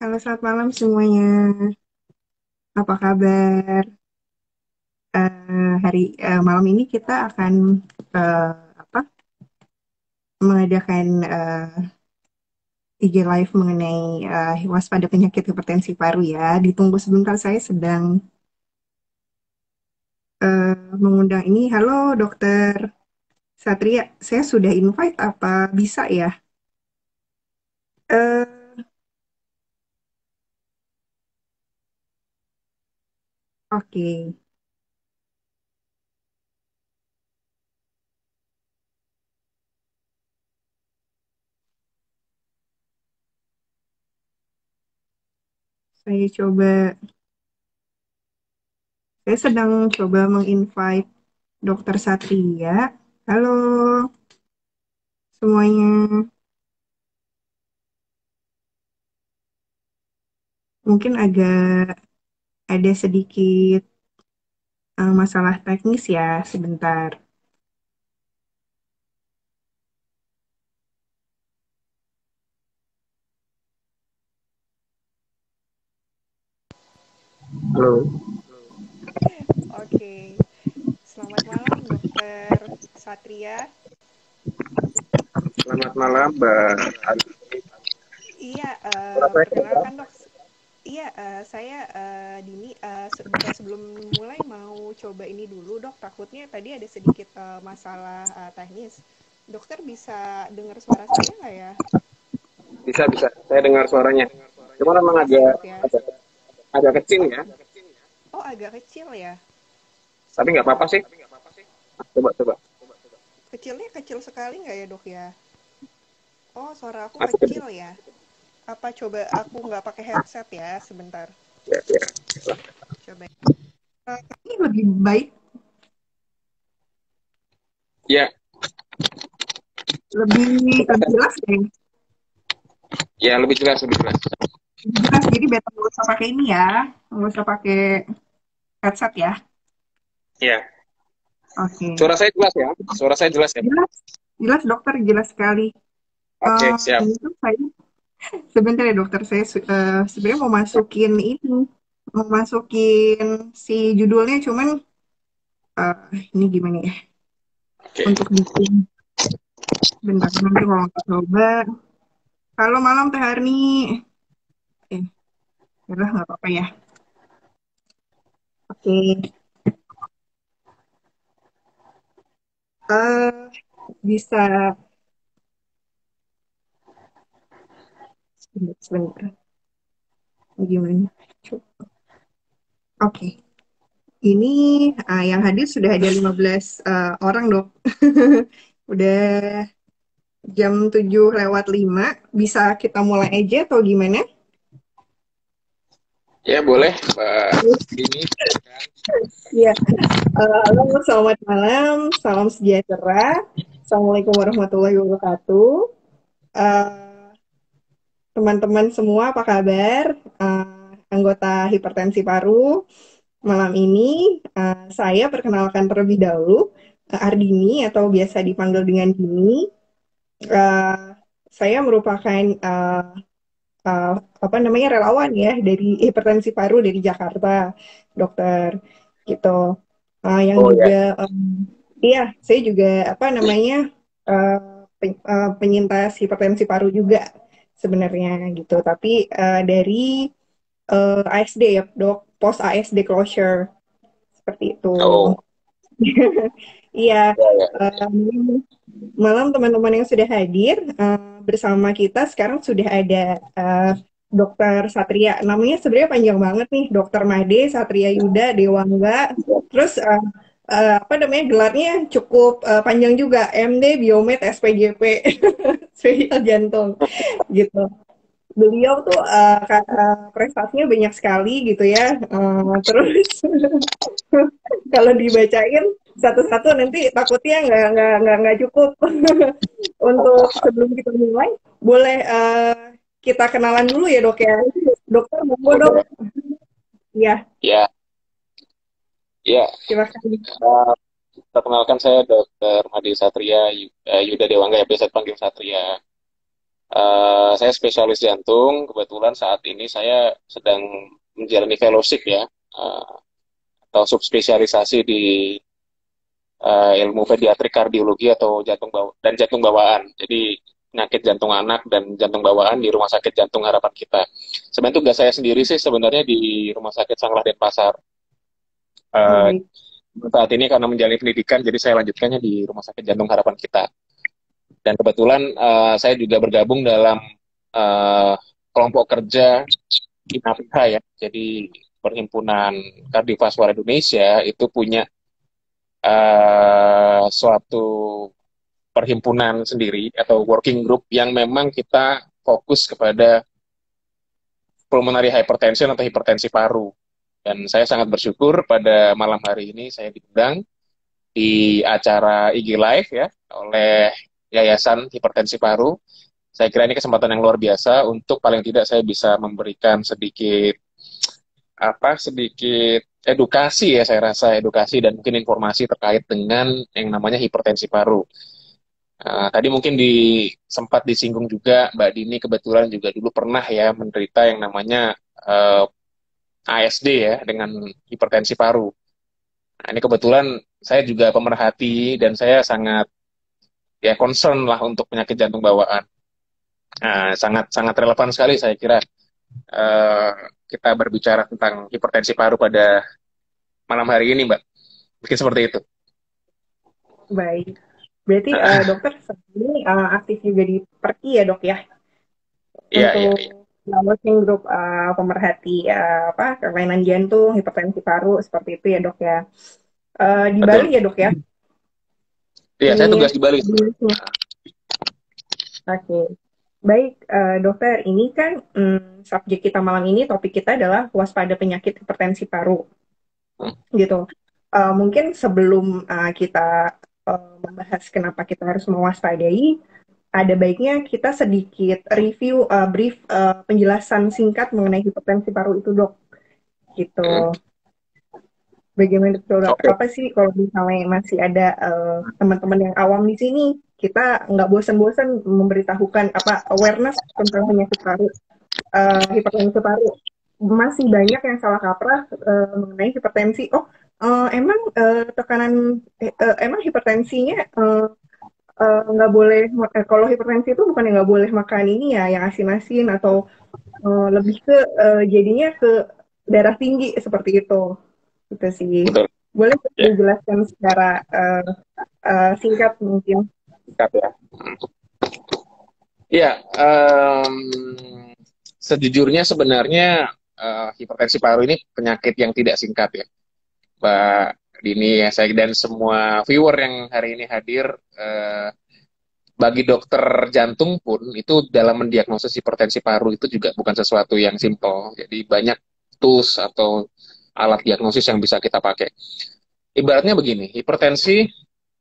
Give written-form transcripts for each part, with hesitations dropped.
Halo, selamat malam semuanya. Apa kabar? Malam ini kita akan eh, apa mengadakan IG live mengenai waspada penyakit hipertensi paru ya. Ditunggu sebentar, saya sedang mengundang ini. Halo, Dokter Satria. Saya sudah invite, apa bisa ya? Eh, oke, saya coba. Saya sedang coba menginvite Dokter Satria. Halo semuanya. Mungkin agak ada sedikit masalah teknis ya, sebentar. Halo, Oke, selamat malam Dokter Satria. selamat malam Mbak Ari. Iya, Suara saya kedengaran? perkenalkan dok. Iya, saya Dini. Bentar sebelum mulai mau coba ini dulu dok. Takutnya tadi ada sedikit masalah teknis. Dokter bisa dengar suara saya nggak ya? Bisa, bisa. Saya dengar suaranya. Cuma memang agak, Siap ya. agak, agak kecil ya. Oh, agak kecil ya. Tapi nggak apa-apa sih. Coba, coba. Kecilnya kecil sekali nggak ya dok ya? Oh, suara aku Masih kecil ya. Apa coba aku nggak pakai headset ya, sebentar. ya, ya. Coba. Ini lebih baik, Ya, lebih jelas ya. ya lebih jelas, lebih jelas. Lebih jelas, jadi better nggak usah pakai ini ya, nggak usah pakai headset ya. Ya, Oke. suara saya jelas ya. Suara saya jelas ya. Jelas, jelas dokter, jelas sekali. Oke, siap. Ini tuh saya sebentar ya dokter, saya sebenarnya mau masukin si judulnya, cuman ini gimana ya? Oke. Untuk bikin, bentar nanti kalau nggak coba. Halo malam Teh Harni. Eh, udah nggak apa-apa ya. Oke. eh Bisa sebentar, sebentar. Gimana? Coba. Oke. Ini yang hadir sudah ada 15 orang, Dok. Udah jam 7:05. Bisa kita mulai aja atau gimana? Ya, boleh, Mbak Dini. Silakan. Iya. Halo, selamat malam. Salam sejahtera. Assalamualaikum warahmatullahi wabarakatuh. Eh, Teman-teman semua, apa kabar? Anggota hipertensi paru. Malam ini saya perkenalkan terlebih dahulu, Ardini atau biasa dipanggil dengan Dini. Eh, saya merupakan uh, apa namanya relawan ya dari hipertensi paru dari Jakarta, dokter gitu. Yang Oh juga, ya. iya, saya juga apa namanya uh, penyintas hipertensi paru juga sebenarnya gitu. Tapi dari ASD ya, dok, post ASD closure seperti itu. Oh, Iya, ya, ya. um, malam teman-teman yang sudah hadir bersama kita sekarang sudah ada Dokter Satria. Namanya sebenarnya panjang banget nih, Dokter Made Satria Yuda Dewangga. Terus apa namanya gelarnya cukup panjang juga, MD Biomed SPJP, spesial jantung gitu. Beliau tuh prestasinya banyak sekali gitu ya. Terus kalau dibacain satu-satu nanti takutnya nggak cukup. Untuk sebelum kita mulai, boleh kita kenalan dulu ya dok ya. Dokter, monggo dok. Boleh. Ya, Ya, ya. silakan. Eh, Perkenalkan saya Dr. Madi Satria Yuda Dewangga, ya biasa panggil Satria. Saya spesialis jantung. Kebetulan saat ini saya sedang menjalani fellowship ya, atau subspesialisasi di ilmu pediatrik kardiologi atau dan jantung bawaan. Jadi penyakit jantung anak dan jantung bawaan di Rumah Sakit Jantung Harapan Kita. Sebenarnya tugas saya sendiri sih sebenarnya di Rumah Sakit Sanglah Denpasar. Eh, Baik. Saat ini karena menjalani pendidikan, jadi saya lanjutkannya di Rumah Sakit Jantung Harapan Kita. Dan kebetulan saya juga bergabung dalam eh, kelompok kerja INAPIHA ya. Jadi Perhimpunan Kardiovaskular Indonesia itu punya suatu perhimpunan sendiri atau working group yang memang kita fokus kepada pulmonary hypertension atau hipertensi paru. Dan saya sangat bersyukur pada malam hari ini saya diundang di acara IG Live ya oleh Yayasan Hipertensi Paru. Saya kira ini kesempatan yang luar biasa untuk paling tidak saya bisa memberikan sedikit edukasi ya, saya rasa edukasi dan mungkin informasi terkait dengan yang namanya hipertensi paru. Tadi mungkin sempat disinggung juga Mbak Dini kebetulan juga dulu pernah ya menderita yang namanya uh, ASD ya dengan hipertensi paru. Nah, ini kebetulan saya juga pemerhati dan saya sangat ya concern lah untuk penyakit jantung bawaan. Sangat sangat relevan sekali saya kira uh, kita berbicara tentang hipertensi paru pada malam hari ini, Mbak. Mungkin seperti itu. Baik. Berarti dokter saat ini aktif juga di Perki ya dok ya Iya, iya, untuk iya. working group pemerhati apa kelainan jantung, hipertensi paru seperti itu ya dok ya. Di Bali Betul. ya dok ya. Iya, saya Ini tugas di Bali. dinasnya. Oke. Baik, dokter, ini kan subjek kita malam ini, topik kita adalah waspada penyakit hipertensi paru, gitu. Mungkin sebelum kita membahas kenapa kita harus mewaspadai, ada baiknya kita sedikit review, brief penjelasan singkat mengenai hipertensi paru itu, dok. Hmm. Gitu. Bagaimana betul dok? Oke. Apa sih kalau misalnya masih ada teman-teman yang awam di sini, kita nggak bosan-bosan memberitahukan apa awareness tentang penyakit paru, hipertensi paru. Masih banyak yang salah kaprah mengenai hipertensi. Oh, emang emang hipertensinya nggak boleh kalau hipertensi itu bukan yang nggak boleh makan ini ya yang asin-asin atau lebih ke jadinya ke darah tinggi seperti itu gitu sih. Betul. Boleh Ya, dijelaskan secara singkat mungkin? siap ya. Iya, sejujurnya sebenarnya hipertensi paru ini penyakit yang tidak singkat ya, Mbak Dini ya, saya dan semua viewer yang hari ini hadir. eh, Bagi dokter jantung pun itu dalam mendiagnosis hipertensi paru itu juga bukan sesuatu yang simpel. Jadi banyak tools atau alat diagnosis yang bisa kita pakai. Ibaratnya begini,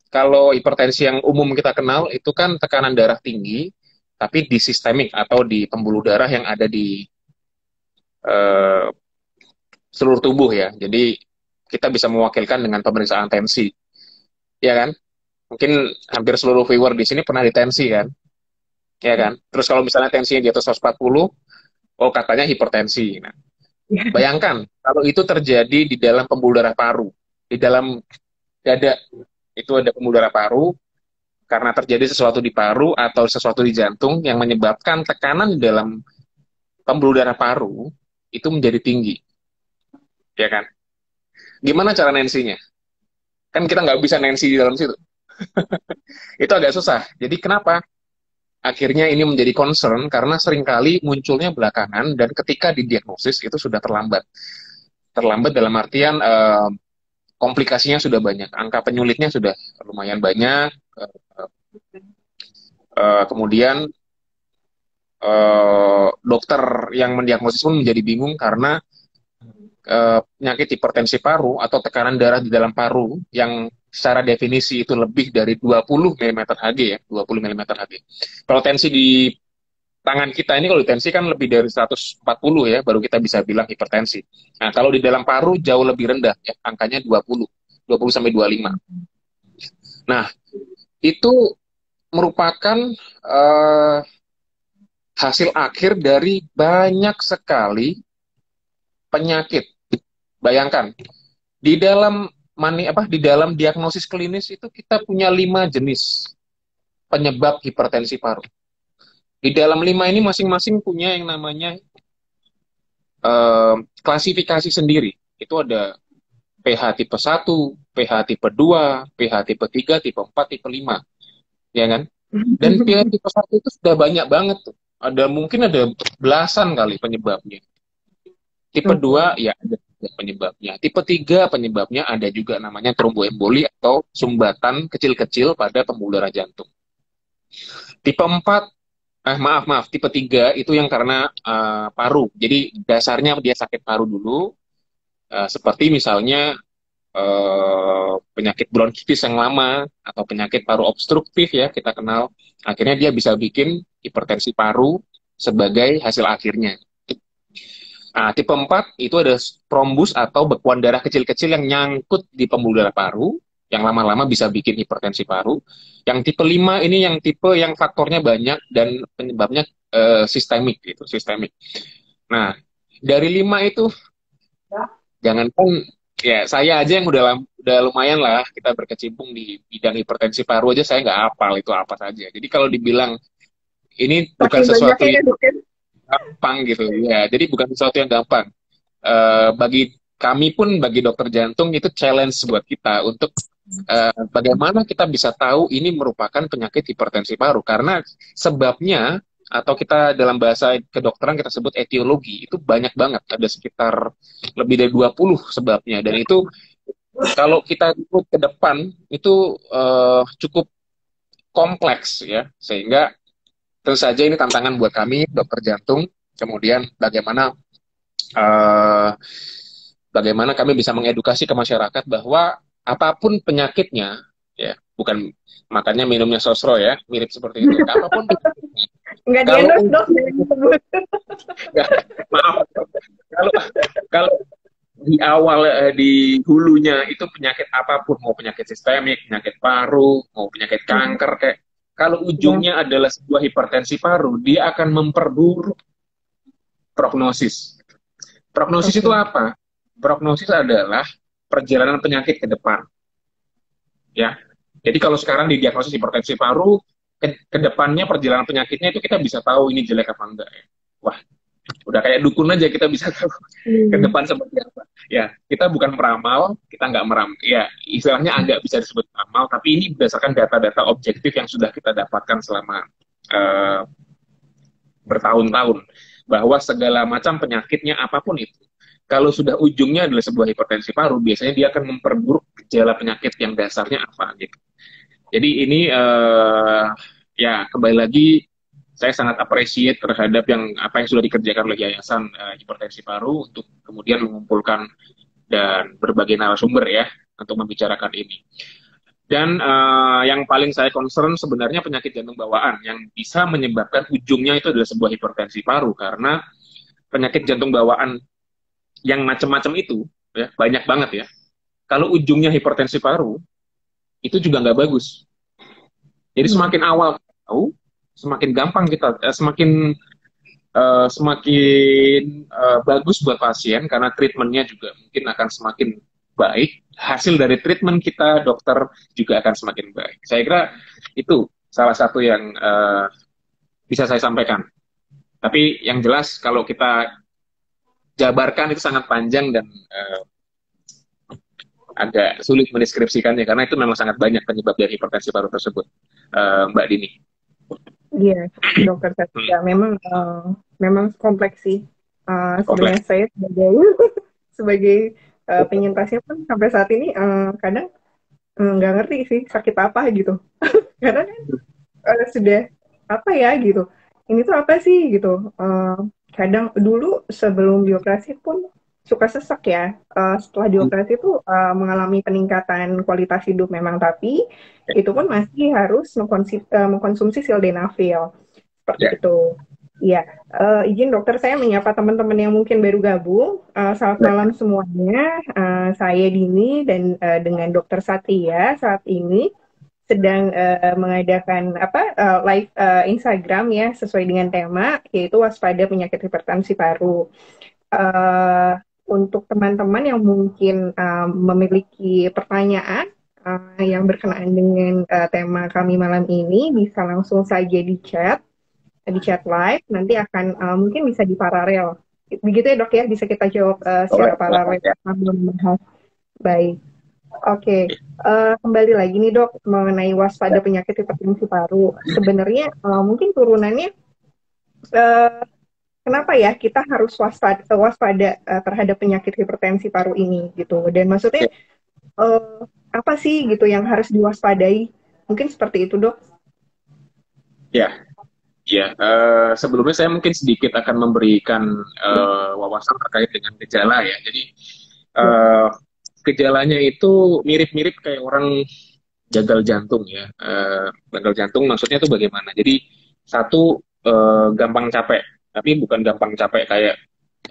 kalau hipertensi yang umum kita kenal itu kan tekanan darah tinggi, tapi di sistemik atau di pembuluh darah yang ada di eh, seluruh tubuh ya. Jadi kita bisa mewakilkan dengan pemeriksaan tensi, ya kan? Mungkin hampir seluruh viewer di sini pernah ditensi kan, ya kan? Terus kalau misalnya tensinya di atas 140, oh katanya hipertensi. Nah, bayangkan kalau itu terjadi di dalam pembuluh darah paru, di dalam dada itu ada pembuluh darah paru, karena terjadi sesuatu di paru atau sesuatu di jantung yang menyebabkan tekanan di dalam pembuluh darah paru itu menjadi tinggi, ya kan? Gimana cara nensinya? Kan kita nggak bisa nensi di dalam situ. Itu agak susah. Jadi kenapa? Akhirnya ini menjadi concern karena seringkali munculnya belakangan dan ketika didiagnosis itu sudah terlambat. Terlambat dalam artian komplikasinya sudah banyak, angka penyulitnya sudah lumayan banyak. Kemudian dokter yang mendiagnosis pun menjadi bingung karena penyakit hipertensi paru atau tekanan darah di dalam paru yang secara definisi itu lebih dari 20 mm Hg ya, 20 mm Hg. Kalau tensi di tangan kita ini kalau tensi kan lebih dari 140 ya, baru kita bisa bilang hipertensi. Nah, kalau di dalam paru jauh lebih rendah ya, angkanya 20 sampai 25. Nah, itu merupakan uh, hasil akhir dari banyak sekali penyakit. Bayangkan, di dalam di dalam diagnosis klinis itu kita punya 5 jenis penyebab hipertensi paru. Di dalam 5 ini masing-masing punya yang namanya klasifikasi sendiri. Itu ada pH tipe 1, pH tipe 2, pH tipe 3, tipe 4, tipe 5. Ya kan? Dan pH tipe 1 itu sudah banyak banget tuh. Mungkin ada belasan kali penyebabnya. Tipe 2 ya ada penyebabnya. Tipe 3 penyebabnya ada juga namanya tromboemboli atau sumbatan kecil-kecil pada pembuluh darah jantung. Tipe 4 maaf, tipe 3 itu yang karena paru. Jadi dasarnya dia sakit paru dulu, seperti misalnya penyakit bronkitis yang lama atau penyakit paru obstruktif ya kita kenal. Akhirnya dia bisa bikin hipertensi paru sebagai hasil akhirnya. Nah, tipe 4 itu ada trombus atau bekuan darah kecil-kecil yang nyangkut di pembuluh darah paru, yang lama-lama bisa bikin hipertensi paru. Yang tipe 5 ini yang tipe yang faktornya banyak dan penyebabnya sistemik gitu, sistemik. Nah, dari 5 itu jangankan ya saya aja yang udah lumayan lah kita berkecimpung di bidang hipertensi paru aja saya nggak hafal itu apa saja. Jadi kalau dibilang ini bukan Makin banyak sesuatu ya yang dok ya. gampang gitu ya. Jadi bukan sesuatu yang gampang. Bagi kami pun bagi dokter jantung itu challenge buat kita untuk bagaimana kita bisa tahu ini merupakan penyakit hipertensi paru karena sebabnya atau kita dalam bahasa kedokteran kita sebut etiologi itu banyak banget ada sekitar lebih dari 20 sebabnya dan itu kalau kita ikut ke depan itu cukup kompleks ya sehingga tentu saja ini tantangan buat kami dokter jantung kemudian eh, bagaimana kami bisa mengedukasi ke masyarakat bahwa apapun penyakitnya, ya, bukan makanya minumnya sosro ya, mirip seperti itu. Apapun penyakitnya, Nggak di kalau endorse dok, jangan disebut. ya, maaf, kalau kalau di awal di hulunya itu penyakit apapun, mau penyakit sistemik, penyakit paru, mau penyakit kanker, kayak kalau Ya, ujungnya adalah sebuah hipertensi paru, dia akan memperburuk prognosis. Prognosis itu oke. apa? Prognosis adalah perjalanan penyakit ke depan. Ya, jadi kalau sekarang didiagnosis hipertensi paru, ke depannya perjalanan penyakitnya itu kita bisa tahu ini jelek apa enggak ya. Wah, udah kayak dukun aja kita bisa tahu ke Hmm. depan seperti apa. Ya, kita bukan peramal, kita nggak meramal. Ya, istilahnya agak bisa disebut peramal, tapi ini berdasarkan data-data objektif yang sudah kita dapatkan selama uh, bertahun-tahun bahwa segala macam penyakitnya apapun itu kalau sudah ujungnya adalah sebuah hipertensi paru biasanya dia akan memperburuk gejala penyakit yang dasarnya apa gitu. Jadi ini ya kembali lagi saya sangat appreciate terhadap apa yang sudah dikerjakan oleh Yayasan Hipertensi Paru untuk kemudian mengumpulkan dan berbagai narasumber ya untuk membicarakan ini. Dan yang paling saya concern sebenarnya penyakit jantung bawaan yang bisa menyebabkan ujungnya itu adalah sebuah hipertensi paru karena penyakit jantung bawaan yang macam-macam itu ya banyak banget ya. Kalau ujungnya hipertensi paru itu juga nggak bagus. Jadi Hmm. semakin awal kita tahu, semakin gampang kita, semakin bagus buat pasien karena treatmentnya juga mungkin akan semakin baik. Hasil dari treatment kita dokter juga akan semakin baik. Saya kira itu salah satu yang bisa saya sampaikan. Tapi yang jelas kalau kita jabarkan itu sangat panjang dan agak sulit mendeskripsikannya karena itu memang sangat banyak penyebab dari hipertensi paru tersebut, Mbak Dini. Iya, dokter Hmm, Satria memang memang kompleks sih. Sebenarnya kompleks. saya sebagai sebagai penyintasnya pun sampai saat ini kadang nggak ngerti sih sakit apa gitu. Karena kan sudah apa ya gitu. Ini tuh apa sih gitu. Kadang dulu sebelum dioperasi pun suka sesak ya. Setelah dioperasi tuh mengalami peningkatan kualitas hidup memang, tapi itu pun masih harus mengkonsumsi sildenafil seperti Ya, itu. Iya, izin dokter saya menyapa teman-teman yang mungkin baru gabung. Selamat malam semuanya. Saya Dini dan dengan dokter Satria saat ini. sedang mengadakan live Instagram ya sesuai dengan tema yaitu waspada penyakit hipertensi paru. Eh, untuk teman-teman yang mungkin memiliki pertanyaan yang berkenaan dengan tema kami malam ini bisa langsung saja di chat live nanti akan mungkin bisa di paralel. Begitu ya dok ya bisa kita jawab Boleh, secara silakan paralel ya. sambil membahas. Baik. Oke, kembali lagi nih dok mengenai waspada penyakit hipertensi paru. Sebenarnya mungkin turunannya eh, kenapa ya kita harus waspada terhadap penyakit hipertensi paru ini gitu. Dan maksudnya Oke. eh, apa sih gitu yang harus diwaspadai? Mungkin seperti itu dok. Ya, ya. Sebelumnya saya mungkin sedikit akan memberikan wawasan terkait dengan gejala ya. Jadi Ya. eh, gejalanya itu mirip-mirip kayak orang gagal jantung ya. Gagal jantung maksudnya itu bagaimana? Jadi satu gampang capek, tapi bukan gampang capek kayak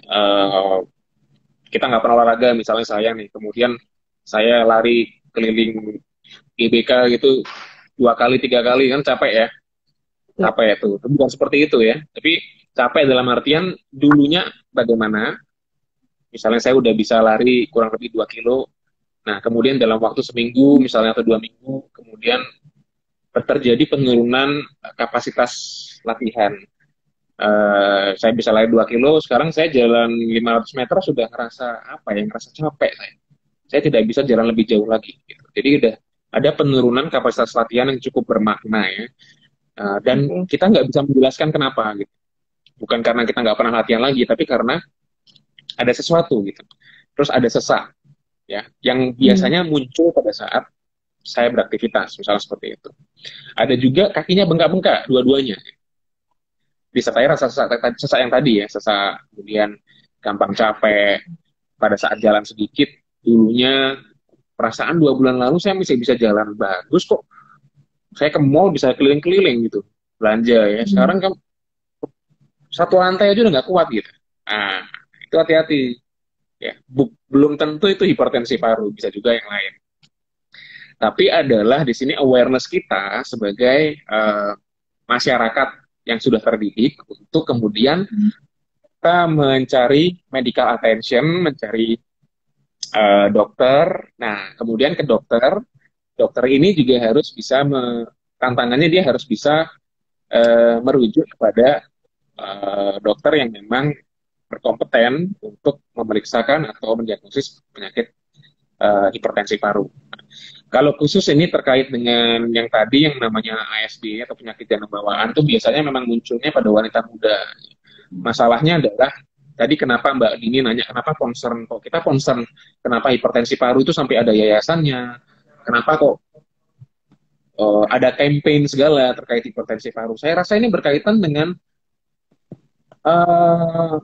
eh, kita nggak pernah olahraga misalnya saya nih, kemudian saya lari keliling GBK gitu 2 kali 3 kali kan capek ya, Ya. capek itu. Bukan seperti itu ya, tapi capek dalam artian dulunya bagaimana? Misalnya saya udah bisa lari kurang lebih 2 kilo, nah kemudian dalam waktu seminggu misalnya atau 2 minggu, kemudian terjadi penurunan kapasitas latihan. Saya bisa lari 2 kilo, sekarang saya jalan 500 meter sudah ngerasa apa ya, ngerasa capek saya. Saya tidak bisa jalan lebih jauh lagi. Gitu. Jadi udah ada penurunan kapasitas latihan yang cukup bermakna ya. Dan Oke. kita nggak bisa menjelaskan kenapa gitu. Bukan karena kita nggak pernah latihan lagi, tapi karena ada sesuatu gitu. Terus ada sesak ya, yang Hmm. biasanya muncul pada saat saya beraktivitas, misalnya seperti itu. Ada juga kakinya bengkak-bengkak, dua-duanya. Disertai rasa sesak, sesak yang tadi ya, sesak, kemudian gampang capek, pada saat jalan sedikit, dulunya perasaan 2 bulan lalu saya masih bisa jalan bagus kok, saya ke mall bisa keliling-keliling gitu, belanja ya, Hmm. sekarang kan satu lantai aja udah nggak kuat gitu. Nah, itu hati-hati ya, belum tentu itu hipertensi paru, bisa juga yang lain. Tapi adalah di sini awareness kita sebagai masyarakat yang sudah terdidik untuk kemudian kita mencari medical attention, mencari dokter. Nah, kemudian ke dokter, dokter ini juga harus bisa tantangannya dia harus bisa merujuk kepada dokter yang memang berkompeten untuk memeriksakan atau mendiagnosis penyakit hipertensi paru. Kalau khusus ini terkait dengan yang tadi yang namanya ASD atau penyakit jantung bawaan itu biasanya memang munculnya pada wanita muda. Masalahnya adalah tadi kenapa Mbak Dini nanya kenapa concern kok kita concern kenapa hipertensi paru itu sampai ada yayasannya, kenapa kok ada campaign segala terkait hipertensi paru. Saya rasa ini berkaitan dengan uh,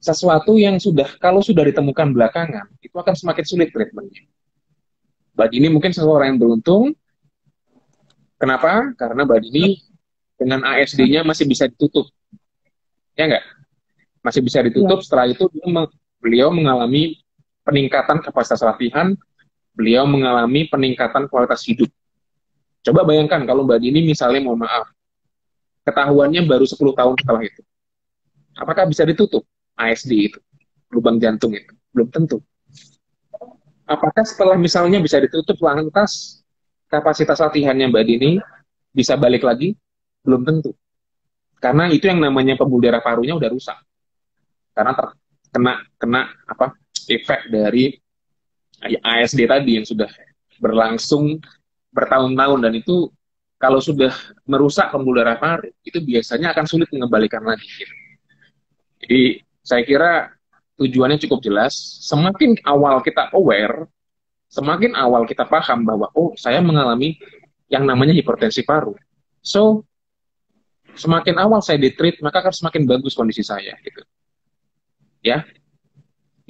sesuatu yang sudah kalau sudah ditemukan belakangan itu akan semakin sulit treatmentnya. Mbak Dini mungkin seseorang yang beruntung. Kenapa? Karena Mbak Dini dengan ASD-nya masih bisa ditutup, ya nggak? Masih bisa Ya. ditutup. Setelah itu beliau mengalami peningkatan kapasitas latihan, beliau mengalami peningkatan kualitas hidup. Coba bayangkan kalau Mbak Dini misalnya, mohon maaf, ketahuannya baru 10 tahun setelah itu. Apakah bisa ditutup ASD itu, lubang jantung itu? Belum tentu. Apakah setelah misalnya bisa ditutup lantas kapasitas latihannya Mbak Dini bisa balik lagi? Belum tentu. Karena itu yang namanya pembuluh darah parunya udah rusak. Karena terkena kena apa efek dari ASD tadi yang sudah berlangsung bertahun-tahun, dan itu kalau sudah merusak pembuluh darah paru itu biasanya akan sulit mengembalikan lagi gitu. Jadi saya kira tujuannya cukup jelas. Semakin awal kita aware, semakin awal kita paham bahwa oh saya mengalami yang namanya hipertensi paru. So semakin awal saya ditreat maka akan semakin bagus kondisi saya gitu. Ya,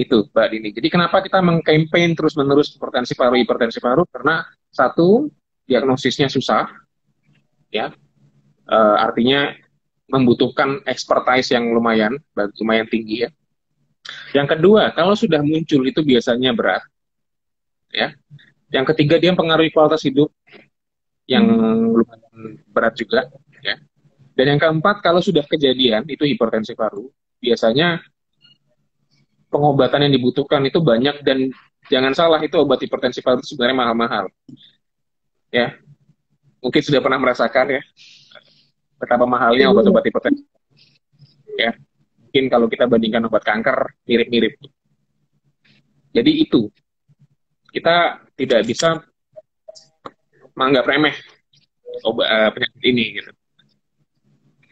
itu Mbak Dini. Jadi kenapa kita mengkampanye terus-menerus hipertensi paru? Karena satu, diagnosisnya susah, ya, artinya membutuhkan expertise yang lumayan tinggi ya. Yang kedua, kalau sudah muncul itu biasanya berat, ya. Yang ketiga dia mempengaruhi kualitas hidup, yang lumayan berat juga, ya. Dan yang keempat, kalau sudah kejadian itu hipertensi paru, biasanya pengobatan yang dibutuhkan itu banyak dan jangan salah itu obat hipertensi paru itu sebenarnya mahal-mahal, ya. Mungkin sudah pernah merasakan ya betapa mahalnya Iya. obat-obat hipertensi, ya. Mungkin kalau kita bandingkan obat kanker mirip-mirip. Jadi itu kita tidak bisa menganggap remeh penyakit ini gitu.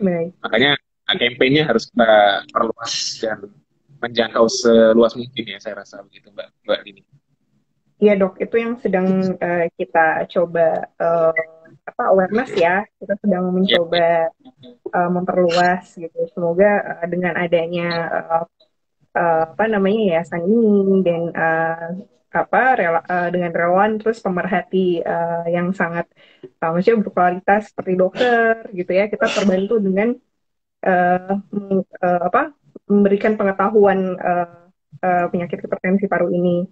Baik. Makanya kampanye harus kita perluas dan menjangkau seluas mungkin ya saya rasa begitu Mbak Dini. Iya dok, itu yang sedang kita coba awareness ya. Kita sedang Ya, mencoba memperluas gitu. Semoga dengan adanya apa namanya yayasan ini dan dengan relawan terus pemerhati yang sangat maksudnya berkualitas seperti dokter gitu ya, kita terbantu dengan memberikan pengetahuan penyakit hipertensi paru ini.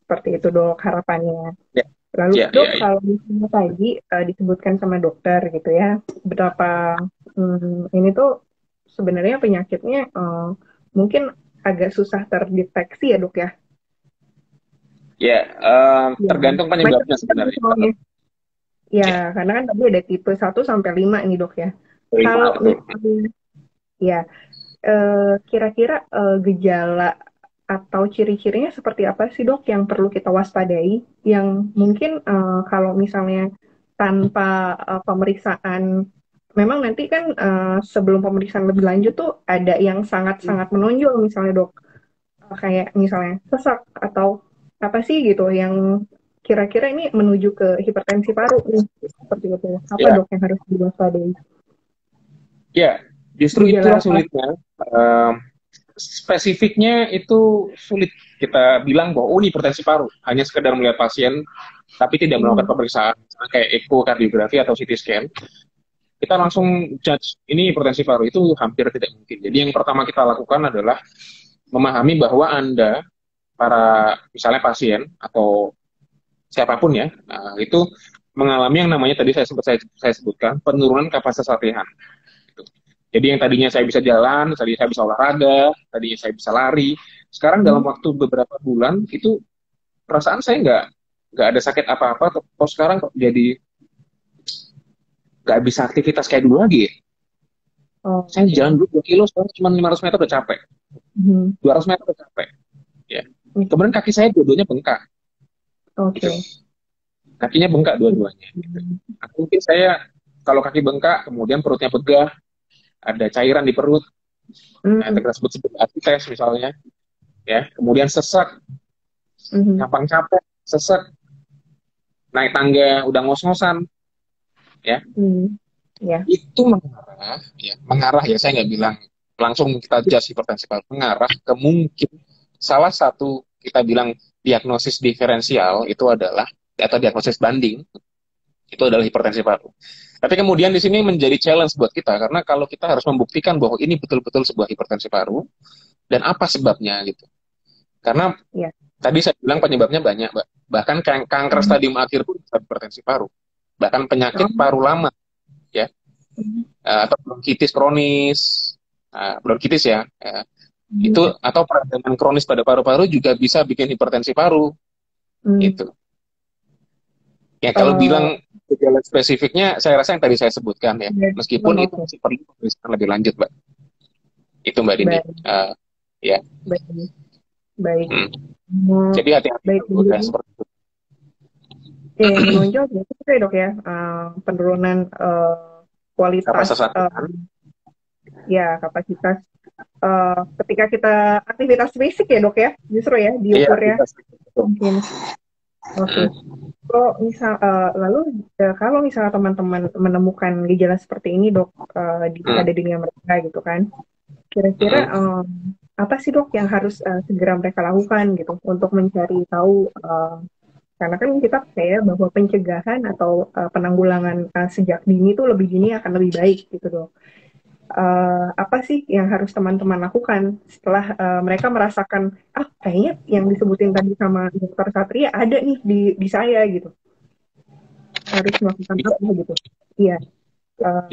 Seperti itu dok harapannya. ya, Lalu ya, dok, ya, ya. kalau misalnya tadi disebutkan sama dokter gitu ya, betapa ini tuh sebenarnya penyakitnya mungkin agak susah terdeteksi ya dok ya. Ya, Ya, tergantung penyebabnya macam-macam sebenarnya. soalnya. Ya, Ya, karena kan tadi ada tipe 1 sampai 5 nih dok ya. lima Kalau betul. misalnya, ya, kira-kira gejala atau ciri-cirinya seperti apa sih dok yang perlu kita waspadai? Yang mungkin kalau misalnya tanpa pemeriksaan, memang nanti kan sebelum pemeriksaan lebih lanjut tuh ada yang sangat-sangat menonjol misalnya dok. Kayak misalnya sesak atau apa sih gitu yang kira-kira ini menuju ke hipertensi paru nih seperti itu. Apa Ya, dok yang harus diwaspadai? ya, justru Gejala itulah apa? sulitnya. Spesifiknya itu sulit kita bilang bahwa oh ini hipertensi paru. Hanya sekedar melihat pasien tapi tidak melakukan Hmm. pemeriksaan kayak ekokardiografi atau CT scan. Kita langsung judge ini hipertensi paru itu hampir tidak mungkin. Jadi yang pertama kita lakukan adalah memahami bahwa Anda para misalnya pasien atau siapapun ya itu mengalami yang namanya tadi saya sebutkan penurunan kapasitas latihan. Gitu. Jadi yang tadinya saya bisa jalan, tadinya saya bisa olahraga, tadinya saya bisa lari, sekarang dalam Hmm. waktu beberapa bulan itu perasaan saya nggak ada sakit apa-apa, kok sekarang kok jadi nggak bisa aktivitas kayak dulu lagi ya. Saya Oke. jalan dulu 2 kilo, sekarang cuma 500 meter udah capek. Hmm. 200 meter udah capek. Ya. Hmm. Kemudian kaki saya dua-duanya bengkak. Gitu. Oke. Kakinya bengkak dua-duanya. Gitu. Hmm. Nah, mungkin saya kalau kaki bengkak, kemudian perutnya begah, ada cairan di perut, nah, Hmm. kita sebut sebagai akites misalnya, ya. Kemudian sesak, Hmm. gampang capek, sesak, naik tangga udah ngos-ngosan, ya. Hmm. Ya. Itu mengarah ya. Saya nggak bilang langsung kita judge hipertensi paru, mengarah ke mungkin salah satu kita bilang diagnosis diferensial itu adalah atau diagnosis banding itu adalah hipertensi paru. Tapi kemudian di sini menjadi challenge buat kita karena kalau kita harus membuktikan bahwa ini betul-betul sebuah hipertensi paru dan apa sebabnya gitu. Karena Ya. tadi saya bilang penyebabnya banyak, Mbak. Bahkan kanker Hmm. stadium akhir pun bisa hipertensi paru. Bahkan Oh. penyakit paru lama ya, Hmm. atau bronkitis kronis, bronkitis ya, itu Hmm. atau peradangan kronis pada paru-paru juga bisa bikin hipertensi paru Hmm. itu. Ya kalau Eh, bilang gejala spesifiknya, saya rasa yang tadi saya sebutkan ya, ya. meskipun itu Oke. masih perlu pemeriksaan lebih lanjut, Mbak. Itu Mbak Dini. Baik. Ya, Baik. Baik. hmm. Hmm. Jadi hati-hati Baik. kalau udah seperti itu. Ya, yang menonjol itu ya dok ya, penurunan kualitas Kapasitas latihan, ya kapasitas ketika kita aktivitas fisik ya dok ya, justru ya iya diukur ya aktivitas itu. mungkin. Oke. Kalau misal lalu kalau misalnya teman-teman menemukan gejala seperti ini dok pada Hmm. diri mereka gitu kan, kira-kira Hmm. apa sih dok yang harus segera mereka lakukan gitu untuk mencari tahu karena kan kita percaya bahwa pencegahan atau penanggulangan sejak dini itu lebih dini akan lebih baik gitu dok. Apa sih yang harus teman-teman lakukan setelah mereka merasakan kayaknya yang disebutin tadi sama dokter Satria ada nih di saya gitu. harus melakukan Bisa. apa gitu. Iya,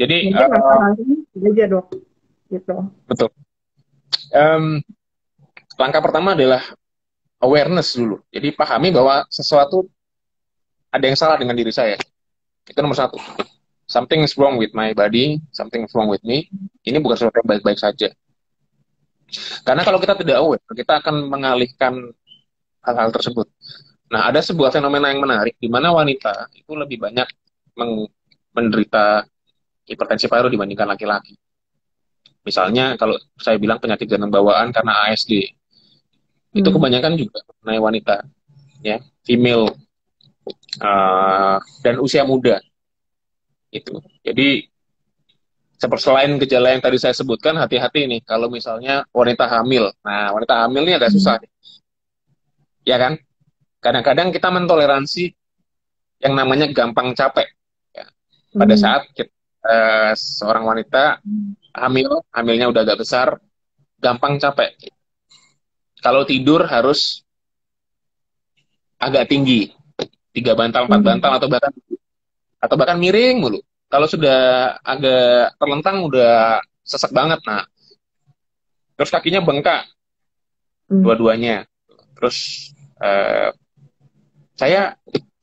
Jadi mungkin masalah ini aja dok, gitu. betul. Em, Langkah pertama adalah awareness dulu. Jadi pahami bahwa sesuatu ada yang salah dengan diri saya. Itu nomor satu. Something is wrong with my body, something is wrong with me. Ini bukan sesuatu yang baik-baik saja. Karena kalau kita tidak aware, kita akan mengalihkan hal-hal tersebut. Nah, ada sebuah fenomena yang menarik di mana wanita itu lebih banyak menderita hipertensi paru dibandingkan laki-laki. Misalnya kalau saya bilang penyakit jantung bawaan karena ASD, itu kebanyakan juga mengenai wanita, ya, female dan usia muda itu. Jadi selain gejala yang tadi saya sebutkan, hati-hati nih kalau misalnya wanita hamil. Nah, wanita hamil ini agak susah, ya kan? Kadang-kadang kita mentoleransi yang namanya gampang capek. Ya. Pada saat kita, seorang wanita hamilnya udah agak besar, gampang capek. Kalau tidur harus agak tinggi, 3 bantal, 4 bantal, atau bahkan miring mulu. Kalau sudah agak terlentang udah sesek banget. Nah, terus kakinya bengkak dua-duanya. Terus saya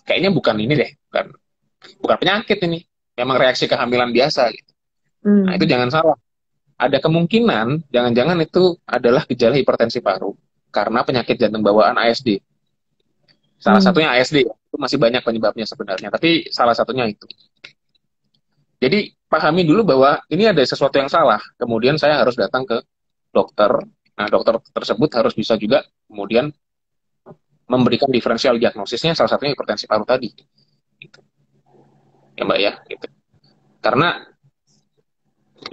kayaknya bukan ini deh, bukan penyakit ini, memang reaksi kehamilan biasa gitu. Nah, itu jangan salah. Ada kemungkinan jangan-jangan itu adalah gejala hipertensi paru karena penyakit jantung bawaan ASD. Salah satunya ASD, itu masih banyak penyebabnya sebenarnya, tapi salah satunya itu. Jadi pahami dulu bahwa ini ada sesuatu yang salah, kemudian saya harus datang ke dokter. Nah, dokter tersebut harus bisa juga kemudian memberikan diferensial diagnosisnya, salah satunya hipertensi paru tadi. Gitu. Ya Mbak ya, gitu. Karena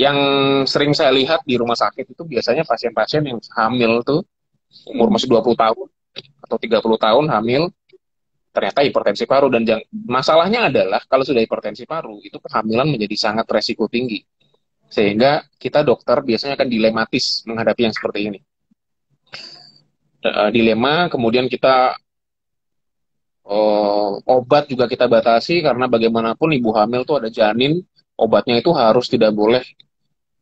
yang sering saya lihat di rumah sakit itu biasanya pasien-pasien yang hamil tuh umur masih 20 tahun atau 30 tahun hamil, ternyata hipertensi paru. Dan masalahnya adalah kalau sudah hipertensi paru, itu kehamilan menjadi sangat resiko tinggi. Sehingga kita dokter biasanya akan dilematis menghadapi yang seperti ini. Dilema, kemudian kita obat juga kita batasi karena bagaimanapun ibu hamil tuh ada janin, obatnya itu harus tidak boleh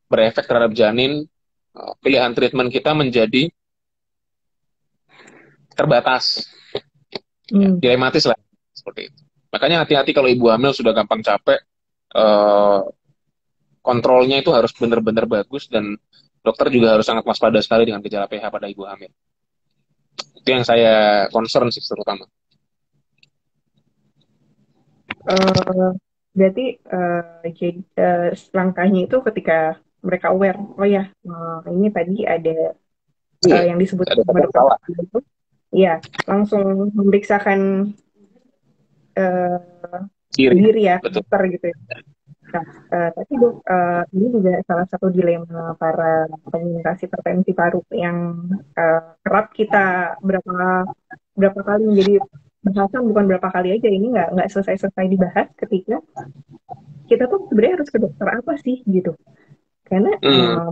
berefek terhadap janin. Pilihan treatment kita menjadi terbatas, dilematis lah seperti itu. Makanya hati-hati kalau ibu hamil sudah gampang capek, kontrolnya itu harus benar-benar bagus dan dokter juga harus sangat waspada sekali dengan gejala PH pada ibu hamil. Itu yang saya concern sih terutama. Berarti jadi langkahnya itu ketika mereka aware, oh ya ini tadi ada yang disebut sama dokter itu, ya langsung memeriksakan diri ya dokter gitu ya. Nah, tapi dok, ini juga salah satu dilema para penyintas hipertensi paru yang kerap kita berapa kali menjadi bahasan, bukan berapa kali aja, ini nggak selesai dibahas ketika kita tuh sebenarnya harus ke dokter apa sih gitu. Karena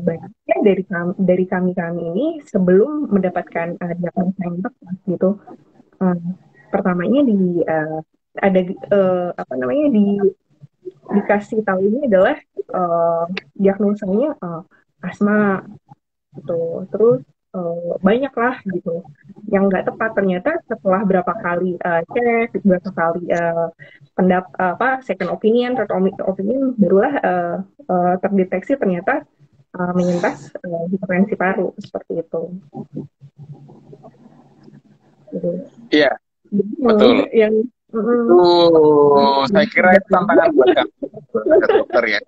banyaknya dari kami ini sebelum mendapatkan diagnosa yang tepat gitu, pertamanya ada apa namanya dikasih tahu ini adalah diagnosanya asma gitu. Terus banyak lah gitu yang nggak tepat, ternyata setelah berapa kali cek, berapa kali second opinion, third opinion, barulah terdeteksi ternyata menyintas hipertensi paru seperti itu. Iya, betul. Saya kira itu tantangan buat kami dokter ya.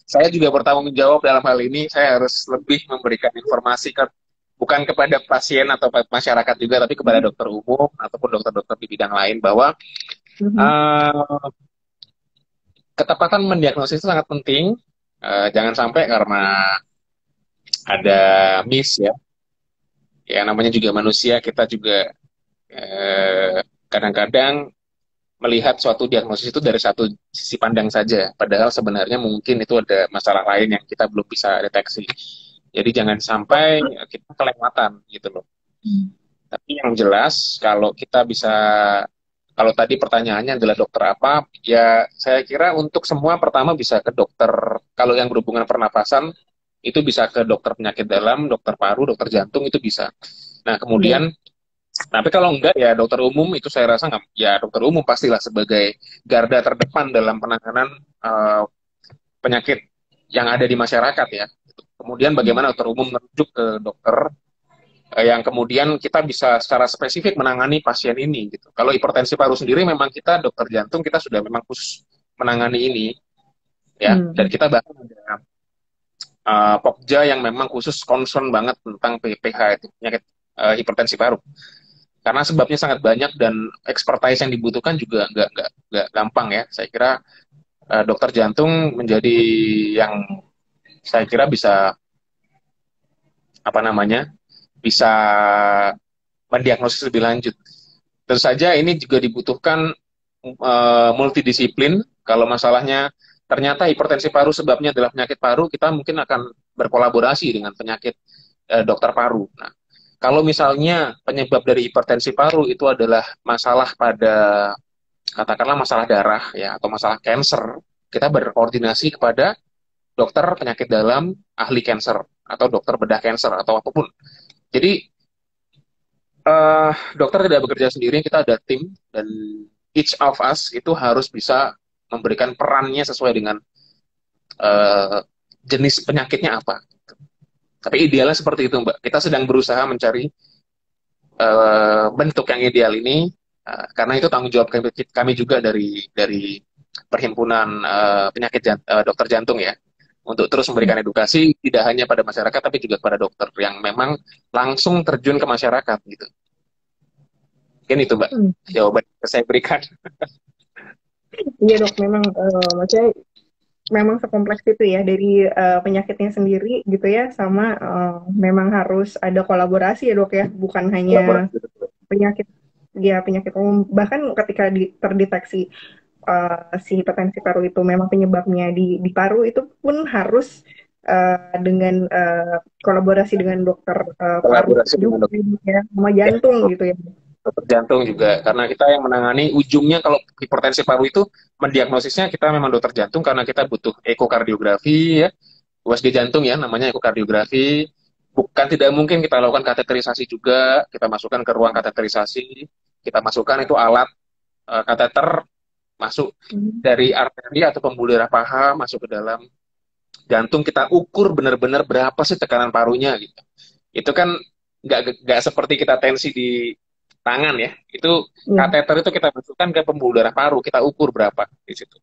Saya juga bertanggung jawab dalam hal ini. Saya harus lebih memberikan informasi bukan kepada pasien atau masyarakat juga, tapi kepada dokter umum ataupun dokter-dokter di bidang lain bahwa ketepatan mendiagnosis itu sangat penting. Jangan sampai karena ada miss ya. Ya namanya juga manusia, kita juga kadang-kadang melihat suatu diagnosis itu dari satu sisi pandang saja, padahal sebenarnya mungkin itu ada masalah lain yang kita belum bisa deteksi. Jadi jangan sampai kita kelewatan gitu loh. Tapi yang jelas kalau kita bisa, Kalau tadi pertanyaannya adalah dokter apa, ya saya kira untuk semua pertama bisa ke dokter, kalau yang berhubungan pernapasan, itu bisa ke dokter penyakit dalam, dokter paru, dokter jantung, itu bisa. Nah, Iya. kemudian, tapi kalau enggak ya dokter umum itu saya rasa nggak, ya dokter umum pastilah sebagai garda terdepan dalam penanganan eh, penyakit yang ada di masyarakat ya. Kemudian bagaimana dokter umum merujuk ke dokter yang kemudian kita bisa secara spesifik menangani pasien ini gitu. Kalau hipertensi paru sendiri memang kita dokter jantung kita sudah memang khusus menangani ini ya, dan Hmm. kita bahkan ada Pokja yang memang khusus concern banget tentang PPH itu penyakit hipertensi paru. Karena sebabnya sangat banyak dan expertise yang dibutuhkan juga nggak gampang ya. Saya kira dokter jantung menjadi yang saya kira bisa apa namanya bisa mendiagnosis lebih lanjut. Tentu saja ini juga dibutuhkan multidisiplin. Kalau masalahnya ternyata hipertensi paru sebabnya adalah penyakit paru, kita mungkin akan berkolaborasi dengan penyakit dokter paru. Nah, kalau misalnya penyebab dari hipertensi paru itu adalah masalah pada katakanlah masalah darah ya atau masalah cancer, kita berkoordinasi kepada dokter penyakit dalam, ahli cancer atau dokter bedah cancer atau apapun. Jadi dokter tidak bekerja sendiri, kita ada tim dan each of us itu harus bisa memberikan perannya sesuai dengan uh, jenis penyakitnya apa. Tapi idealnya seperti itu, Mbak. Kita sedang berusaha mencari bentuk yang ideal ini karena itu tanggung jawab kami juga dari perhimpunan dokter jantung ya untuk terus memberikan edukasi tidak hanya pada masyarakat tapi juga pada dokter yang memang langsung terjun ke masyarakat gitu. Mungkin itu Mbak Hmm. jawaban yang saya berikan. Iya dok, memang maksudnya memang sekompleks itu ya dari penyakitnya sendiri gitu ya, sama memang harus ada kolaborasi ya dok ya, bukan hanya Kolaborasi. penyakit ya penyakit umum. Bahkan ketika terdeteksi si hipertensi paru itu memang penyebabnya di paru, itu pun harus dengan kolaborasi dengan dokter paru Kolaborasi dengan juga dokter ya, sama jantung gitu ya. dokter jantung juga karena kita yang menangani ujungnya kalau hipertensi paru itu mendiagnosisnya kita memang dokter jantung karena kita butuh ekokardiografi ya USG jantung ya namanya ekokardiografi bukan tidak mungkin kita lakukan kateterisasi juga kita masukkan ke ruang kateterisasi kita masukkan itu alat kateter masuk Hmm. dari arteri atau pembuluh darah paha masuk ke dalam jantung kita ukur benar-benar berapa sih tekanan parunya gitu itu kan nggak seperti kita tensi di tangan ya itu Iya. kateter itu kita masukkan ke pembuluh darah paru kita ukur berapa di situ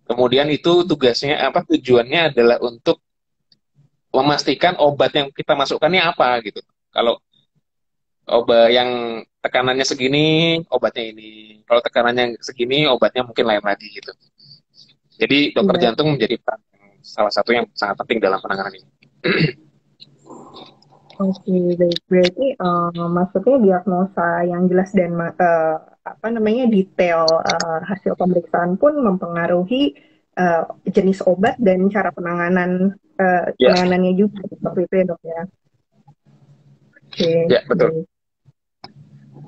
kemudian itu tugasnya apa tujuannya adalah untuk memastikan obat yang kita masukkan ini apa gitu kalau obat yang tekanannya segini obatnya ini kalau tekanannya segini obatnya mungkin lain lagi gitu jadi dokter Iya. jantung menjadi salah satu yang sangat penting dalam penanganan ini. Oke, baik. Berarti maksudnya diagnosa yang jelas dan apa namanya detail hasil pemeriksaan pun mempengaruhi eh, jenis obat dan cara Ya, penanganannya juga seperti itu ya dok ya. Oke, ya betul. baik.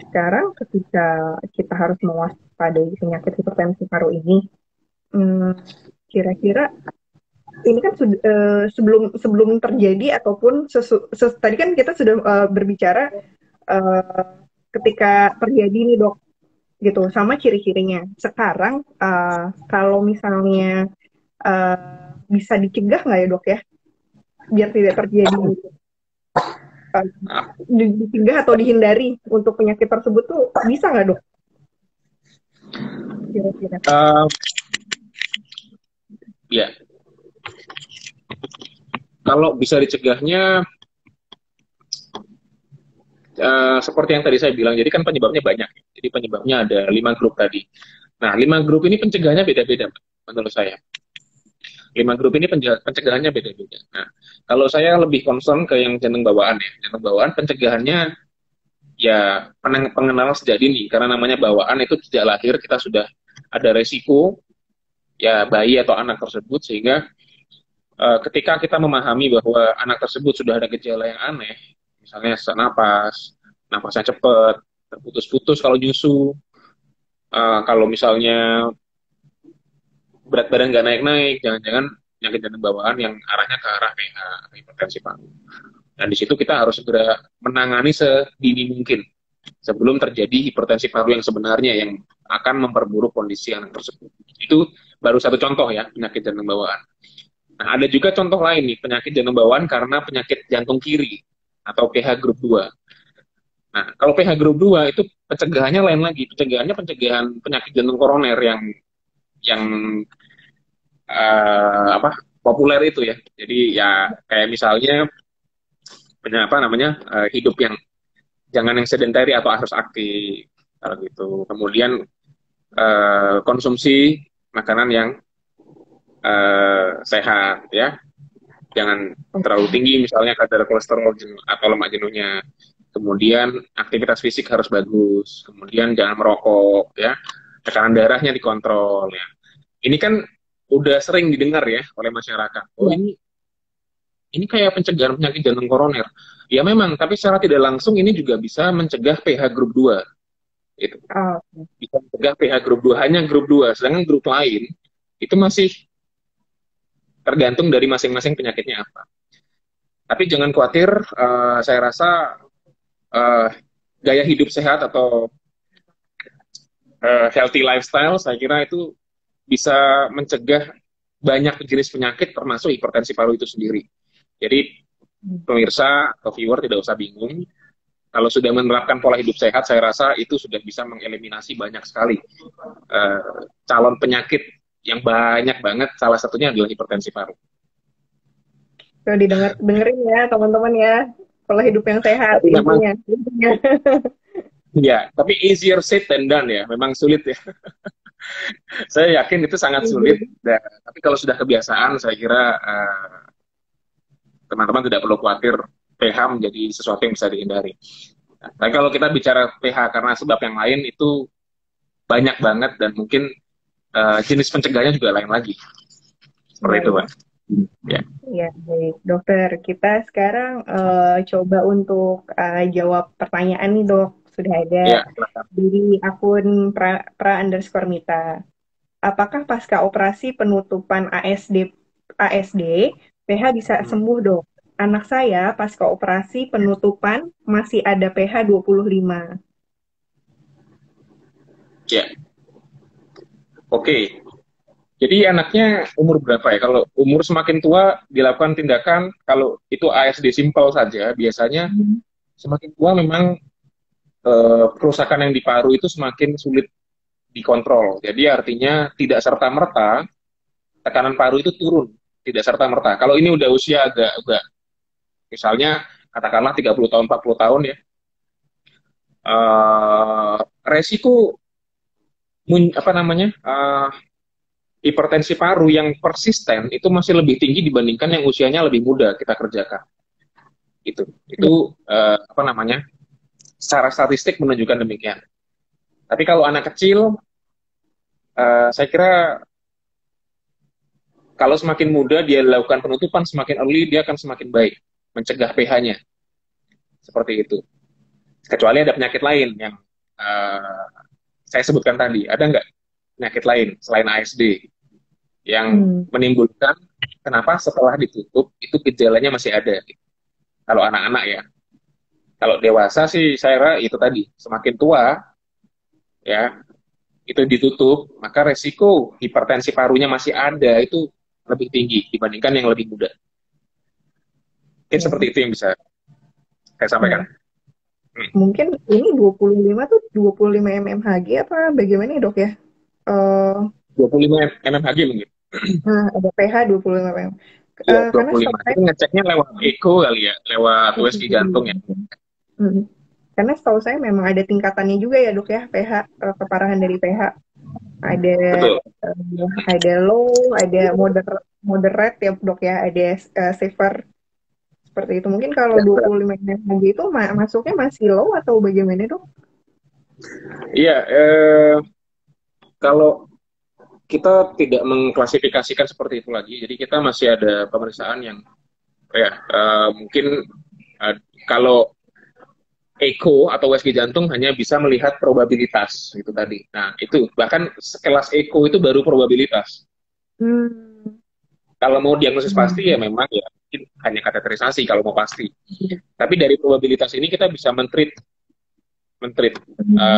Sekarang ketika kita harus mewaspadai penyakit hipertensi paru ini, hmm, kira-kira ini kan sebelum sebelum terjadi ataupun tadi kan kita sudah berbicara eh, ketika terjadi nih dok gitu sama ciri-cirinya. Sekarang kalau misalnya bisa dicegah nggak ya dok ya biar tidak terjadi gitu. Uh, Nah, Dicegah atau dihindari untuk penyakit tersebut tuh bisa nggak dok kira-kira? uh, ya kalau bisa dicegahnya seperti yang tadi saya bilang, jadi kan penyebabnya banyak. Jadi penyebabnya ada 5 grup tadi. Nah, 5 grup ini pencegahannya beda-beda, menurut saya. 5 grup ini pencegahannya beda-beda. Nah, kalau saya lebih concern ke yang jantung bawaan ya. Jantung bawaan pencegahannya ya pengenalan sejak dini. Karena namanya bawaan itu sejak lahir kita sudah ada resiko ya bayi atau anak tersebut sehingga ketika kita memahami bahwa anak tersebut sudah ada gejala yang aneh, misalnya sesak napas, napasnya cepat, terputus-putus kalau nyusu, Kalau misalnya berat badan nggak naik-naik, jangan-jangan penyakit jantung bawaan yang arahnya ke arah PH, hipertensi paru. Dan di situ kita harus segera menangani sedini mungkin sebelum terjadi hipertensi paru yang sebenarnya yang akan memperburuk kondisi anak tersebut. Itu baru satu contoh ya, penyakit jantung bawaan. Nah, ada juga contoh lain nih, penyakit jantung bawaan karena penyakit jantung kiri atau PH grup 2. Nah, kalau PH grup 2 itu pencegahannya lain lagi. Pencegahannya pencegahan penyakit jantung koroner yang apa populer itu ya. Jadi ya kayak misalnya apa namanya hidup yang jangan yang sedentary atau harus aktif kalau gitu. Kemudian konsumsi makanan yang sehat ya, jangan terlalu tinggi misalnya kadar kolesterol atau lemak jenuhnya. Kemudian aktivitas fisik harus bagus. Kemudian jangan merokok ya. Tekanan darahnya dikontrol ya. Ini kan udah sering didengar ya oleh masyarakat. Oh Ya. ini kayak pencegahan penyakit jantung koroner. Ya memang, tapi secara tidak langsung ini juga bisa mencegah PH grup 2. Itu. Oh, Bisa mencegah PH grup 2 hanya grup 2, sedangkan grup lain itu masih tergantung dari masing-masing penyakitnya apa. Tapi jangan khawatir, saya rasa uh, gaya hidup sehat atau healthy lifestyle, saya kira itu bisa mencegah banyak jenis penyakit termasuk hipertensi paru itu sendiri. Jadi pemirsa atau viewer tidak usah bingung. Kalau sudah menerapkan pola hidup sehat, saya rasa itu sudah bisa mengeliminasi banyak sekali calon penyakit yang banyak banget. Salah satunya adalah hipertensi paru. so dengerin ya teman-teman ya, pola hidup yang sehat Tapi memang, intinya. ya, tapi easier said than done ya. Memang sulit ya. Saya yakin itu sangat sulit. Tapi kalau sudah kebiasaan, saya kira teman-teman tidak perlu khawatir pH menjadi sesuatu yang bisa dihindari. Nah, tapi kalau kita bicara pH karena sebab yang lain itu banyak banget dan mungkin jenis pencegahnya juga lain lagi. Seperti itu, Baik. Pak. Ya. Ya, baik. Dokter, kita sekarang coba untuk jawab pertanyaan nih, Dok. Sudah ada Ya. di akun pra Mita. Apakah pasca operasi penutupan ASD pH bisa sembuh, Dok? Anak saya pasca operasi penutupan masih ada pH 25. Ya. Oke. Jadi anaknya umur berapa ya? Kalau umur semakin tua dilakukan tindakan, kalau itu ASD simpel saja, biasanya semakin tua memang kerusakan yang di paru itu semakin sulit dikontrol. Jadi artinya tidak serta-merta tekanan paru itu turun, tidak serta-merta. Kalau ini udah usia agak misalnya katakanlah 30 tahun, 40 tahun ya, resiko apa namanya hipertensi paru yang persisten itu masih lebih tinggi dibandingkan yang usianya lebih muda kita kerjakan. Itu apa namanya secara statistik menunjukkan demikian. Tapi kalau anak kecil, saya kira kalau semakin muda dia lakukan penutupan, semakin early dia akan semakin baik mencegah pH-nya. Seperti itu. Kecuali ada penyakit lain yang saya sebutkan tadi. Ada nggak penyakit lain selain ASD yang menimbulkan kenapa setelah ditutup itu gejalanya masih ada? Kalau anak-anak ya. Kalau dewasa sih saya kira itu tadi. Semakin tua, ya itu ditutup, maka resiko hipertensi parunya masih ada itu lebih tinggi dibandingkan yang lebih muda. Mungkin seperti itu yang bisa saya sampaikan. Mungkin ini 25 tuh 25 mmHg apa bagaimana ya, Dok ya? 25 mmHg mungkin. Nah, ada pH 25 mm. Ya, Karena 25. Itu ngeceknya lewat echo kali ya, lewat USG jantung ya. Karena setahu saya memang ada tingkatannya juga ya, Dok ya, pH, keparahan dari pH. Ada ada low, ada moderate ya, Dok ya, ada severe. Seperti itu. Mungkin kalau 25 mmHg itu masuknya masih low atau bagaimana, Dok? Iya, kalau kita tidak mengklasifikasikan seperti itu lagi, jadi kita masih ada pemeriksaan yang mungkin kalau Eko atau USG jantung hanya bisa melihat probabilitas itu tadi. Nah, itu bahkan sekelas Eko itu baru probabilitas. Hmm. Kalau mau diagnosis pasti ya Hmm. memang ya mungkin hanya kateterisasi kalau mau pasti. Tapi dari probabilitas ini kita bisa mentreat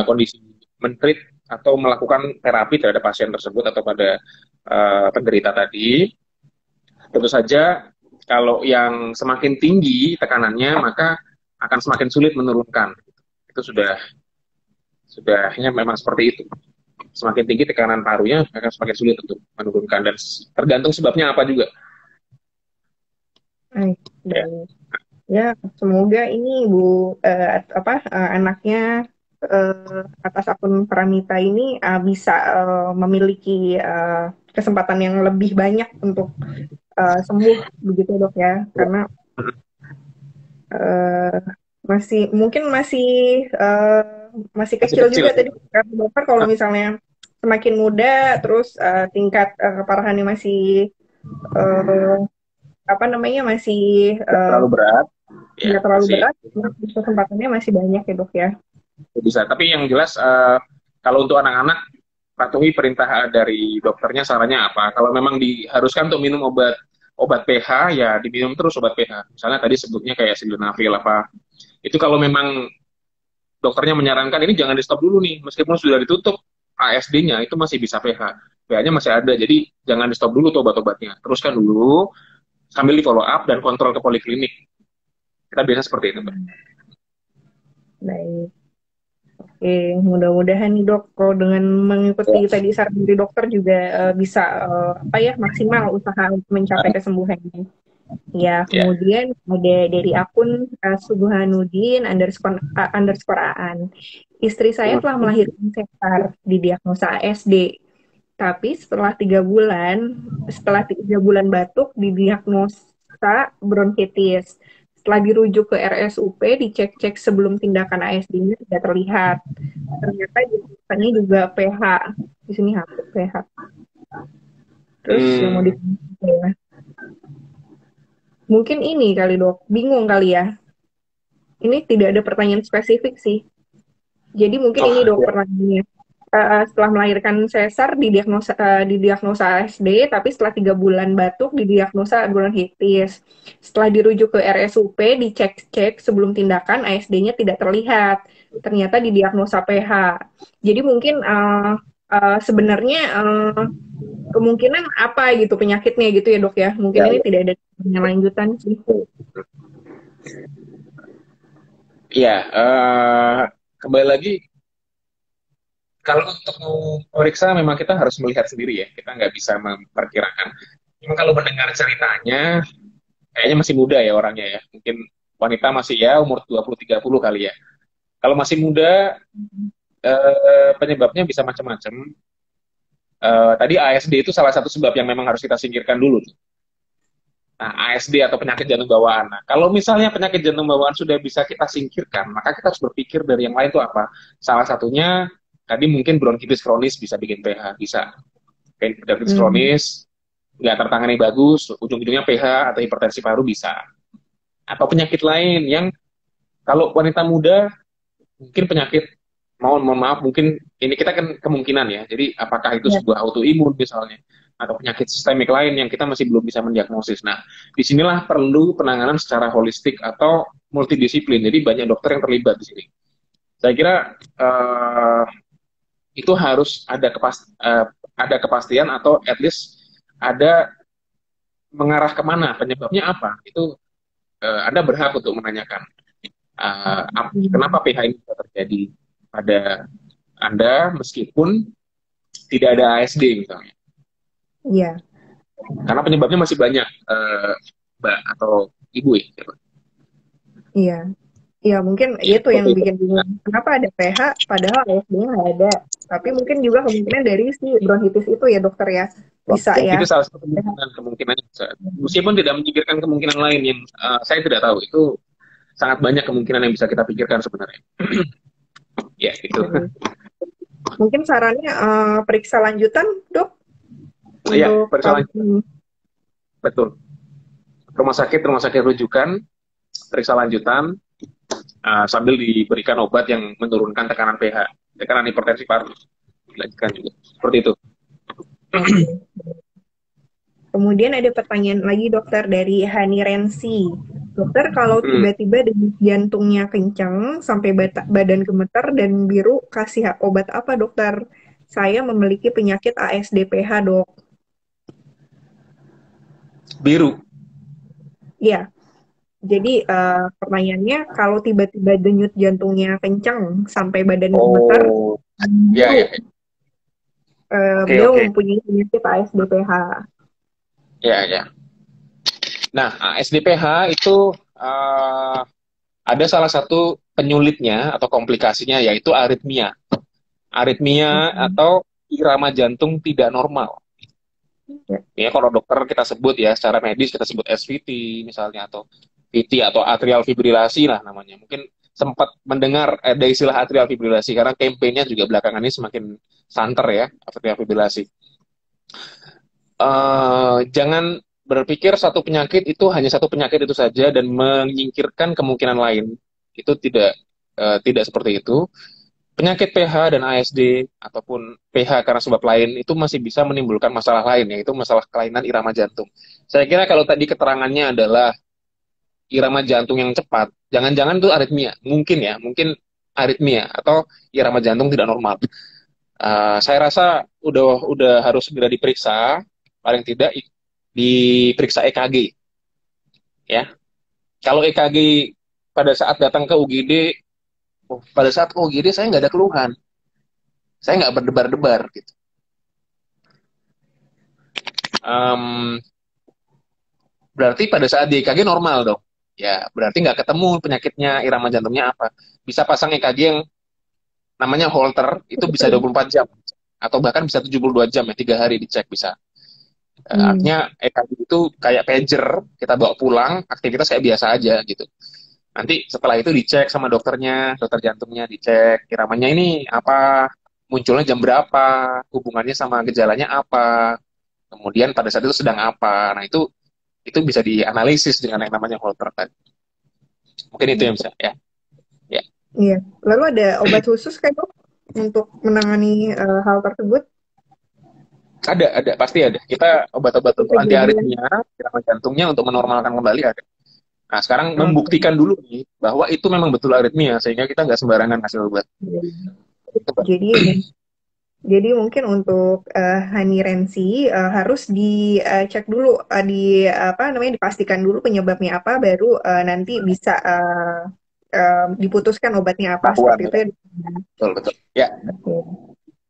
kondisi, mentreat atau melakukan terapi terhadap pasien tersebut atau pada penderita tadi. Tentu saja kalau yang semakin tinggi tekanannya maka akan semakin sulit menurunkan. Itu sudahnya memang seperti itu. Semakin tinggi tekanan parunya akan semakin sulit untuk menurunkan dan tergantung sebabnya apa juga. Baik, Ya. baik. Ya, semoga ini Bu anaknya atas akun Pramita ini bisa memiliki kesempatan yang lebih banyak untuk sembuh begitu dok ya, karena eh, mungkin eh, masih Masih kecil kecil. juga tadi kata dokter kalau misalnya semakin muda terus tingkat keparahannya masih eh, apa namanya masih Tidak terlalu berat, ya nggak terlalu masih berat, kesempatannya masih banyak ya dok ya. bisa. Tapi yang jelas kalau untuk anak-anak patuhi perintah dari dokternya sarannya apa. Kalau memang diharuskan untuk minum obat pH ya diminum terus obat pH. Misalnya tadi sebutnya kayak sildenafil apa. Itu kalau memang dokternya menyarankan ini jangan di stop dulu nih meskipun sudah ditutup ASD-nya itu masih bisa pH. pH-nya masih ada. Jadi jangan di stop dulu tuh obat-obatnya. Teruskan dulu sambil di follow up dan kontrol ke poliklinik. Kita biasanya seperti itu, Mbak. Baik. Oke, mudah-mudahan nih dok, kalau dengan mengikuti Ya, tadi saran dari dokter juga bisa apa ya maksimal usaha untuk mencapai kesembuhannya. Ya, ya. kemudian ada dari akun Subuhanudin underscore Aan. Istri saya telah melahirkan sesar didiagnosa ASD, tapi setelah tiga bulan batuk didiagnosa bronkitis. Setelah dirujuk ke RSUP, dicek-cek sebelum tindakan ASD-nya tidak terlihat. Ternyata diagnosanya juga PH. Di sini PH. Terus yang mau Hmm, ditanya ya, mungkin ini kali dok, bingung kali ya. Ini tidak ada pertanyaan spesifik sih. Jadi mungkin ini oh, dok ya. pertanyaannya. Setelah melahirkan sesar didiagnosa ASD, tapi setelah 3 bulan batuk didiagnosa bronkitis. Setelah dirujuk ke RSUP, dicek-cek sebelum tindakan ASD-nya tidak terlihat. Ternyata didiagnosa PH. Jadi mungkin sebenarnya kemungkinan apa gitu penyakitnya gitu ya dok ya. Mungkin Ya, ini ya. tidak ada lanjutan sih. Iya, kembali lagi kalau untuk mau periksa memang kita harus melihat sendiri ya. Kita nggak bisa memperkirakan. Memang kalau mendengar ceritanya, kayaknya masih muda ya orangnya ya. Mungkin wanita masih ya umur 20-30 kali ya. Kalau masih muda, penyebabnya bisa macam-macam. Tadi ASD itu salah satu sebab yang memang harus kita singkirkan dulu. Nah, ASD atau penyakit jantung bawaan. Nah, kalau misalnya penyakit jantung bawaan sudah bisa kita singkirkan, maka kita harus berpikir dari yang lain itu apa. Salah satunya tadi mungkin bronkitis kronis bisa bikin PH, bisa. Bronkitis Hmm. kronis nggak tertangani bagus, ujung-ujungnya PH atau hipertensi paru bisa. Atau penyakit lain yang kalau wanita muda mungkin penyakit mohon maaf mungkin ini kita kan kemungkinan ya. Jadi apakah itu Ya. sebuah autoimun misalnya atau penyakit sistemik lain yang kita masih belum bisa mendiagnosis. Nah, disinilah perlu penanganan secara holistik atau multidisiplin. Jadi banyak dokter yang terlibat di sini. Saya kira itu harus ada kepastian atau at least ada mengarah kemana penyebabnya apa. Itu Anda berhak untuk menanyakan kenapa Hmm. PH ini bisa terjadi pada Anda meskipun tidak ada ASD misalnya. Iya. Karena penyebabnya masih banyak, Mbak atau Ibu ya. Iya. Iya, mungkin Ya, itu yang seperti itu. bikin bingung. Kenapa ada PH, padahal ASD-nya nggak ada. Tapi mungkin juga kemungkinan dari si bronkitis itu ya dokter ya. Bisa Dan ya. itu salah satu kemungkinan. Meskipun tidak memikirkan kemungkinan lain yang saya tidak tahu. Itu sangat banyak kemungkinan yang bisa kita pikirkan sebenarnya. Ya, itu. Baik. Mungkin sarannya periksa lanjutan, dok, Ya, untuk periksa tahu. lanjut. Betul. Rumah sakit rujukan, periksa lanjutan. sambil diberikan obat yang menurunkan tekanan pH, tekanan hipertensi paru. Dilanjutkan juga. Seperti itu. Oke. Kemudian ada pertanyaan lagi dokter dari Hani Rensi. Dokter, kalau Hmm. tiba-tiba denyut jantungnya kencang sampai badan gemeter dan biru, kasih obat apa dokter? Saya memiliki penyakit ASDPH dok. Biru. Iya, jadi pertanyaannya kalau tiba-tiba denyut jantungnya kencang sampai badan gemeter, Oh, ya, biru, ya. Oke, beliau oke. mempunyai penyakit ASDPH. Ya, ya. Nah, ASDPH itu uh, ada salah satu penyulitnya atau komplikasinya yaitu aritmia. Aritmia Oke. atau irama jantung tidak normal. Ya. Ya, kalau dokter kita sebut ya, secara medis kita sebut SVT misalnya, atau VT atau atrial fibrilasi lah namanya. Mungkin sempat mendengar ada istilah atrial fibrilasi karena kampanyenya juga belakangan ini semakin santer ya, atrial fibrilasi. Jangan berpikir satu penyakit itu hanya satu penyakit itu saja dan menyingkirkan kemungkinan lain. Itu tidak seperti itu. Penyakit PH dan ASD ataupun PH karena sebab lain itu masih bisa menimbulkan masalah lain, yaitu masalah kelainan irama jantung. Saya kira kalau tadi keterangannya adalah irama jantung yang cepat, jangan-jangan itu aritmia, mungkin ya, mungkin aritmia atau irama jantung tidak normal. Saya rasa udah harus segera diperiksa, paling tidak diperiksa EKG ya. Kalau EKG pada saat datang ke UGD, pada saat ke UGD saya nggak ada keluhan, saya nggak berdebar-debar gitu. Em, Berarti pada saat di EKG normal dong. Ya, berarti nggak ketemu penyakitnya irama jantungnya apa. Bisa pasang EKG yang namanya Holter, itu bisa 24 jam. Atau bahkan bisa 72 jam ya, 3 hari dicek bisa. Hmm. Artinya EKG itu kayak pager, kita bawa pulang, aktivitas kayak biasa aja gitu. Nanti setelah itu dicek sama dokternya, dokter jantungnya dicek, iramanya ini apa, munculnya jam berapa, hubungannya sama gejalanya apa, kemudian pada saat itu sedang apa. Nah, itu bisa dianalisis dengan yang namanya Holter tadi. Mungkin itu yang bisa ya. Ya, Iya. Lalu ada obat khusus kan dok untuk menangani hal tersebut? ada pasti ada. Kita obat-obat Seperti untuk anti kejadian. aritmia, irama jantungnya untuk menormalkan kembali ada. Nah, sekarang Oke. membuktikan dulu nih bahwa itu memang betul aritmia sehingga kita nggak sembarangan ngasih obat. Iya. Itu, Pak. Jadi jadi mungkin untuk Hani Rensi harus dicek dulu di apa namanya dipastikan dulu penyebabnya apa baru nanti bisa diputuskan obatnya apa Ketahuan seperti itu ya. ya. Betul, betul. Ya. Oke.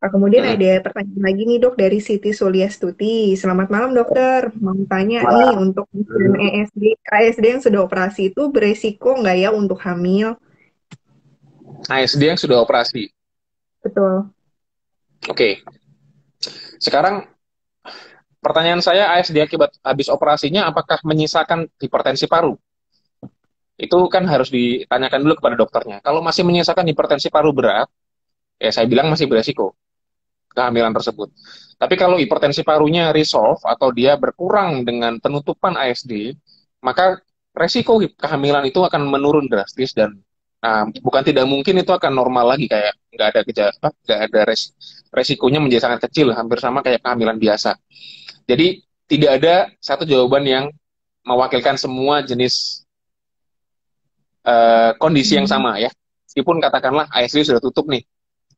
Kemudian Mm-mm. ada pertanyaan lagi nih dok dari Siti Suliastuti. Selamat malam dokter. Mau tanya nih Malah. untuk pasien Hmm. ASD yang sudah operasi itu beresiko nggak ya untuk hamil? ASD yang sudah operasi. Betul. Oke. Sekarang pertanyaan saya, ASD akibat habis operasinya apakah menyisakan hipertensi paru? Itu kan harus ditanyakan dulu kepada dokternya. Kalau masih menyisakan hipertensi paru berat, ya saya bilang masih beresiko kehamilan tersebut. Tapi kalau hipertensi parunya resolve atau dia berkurang dengan penutupan ASD, maka resiko kehamilan itu akan menurun drastis dan bukan tidak mungkin itu akan normal lagi kayak nggak ada gejala, nggak ada resikonya menjadi sangat kecil, hampir sama kayak kehamilan biasa. Jadi tidak ada satu jawaban yang mewakilkan semua jenis kondisi yang Hmm. sama ya. Meskipun katakanlah ASD sudah tutup nih,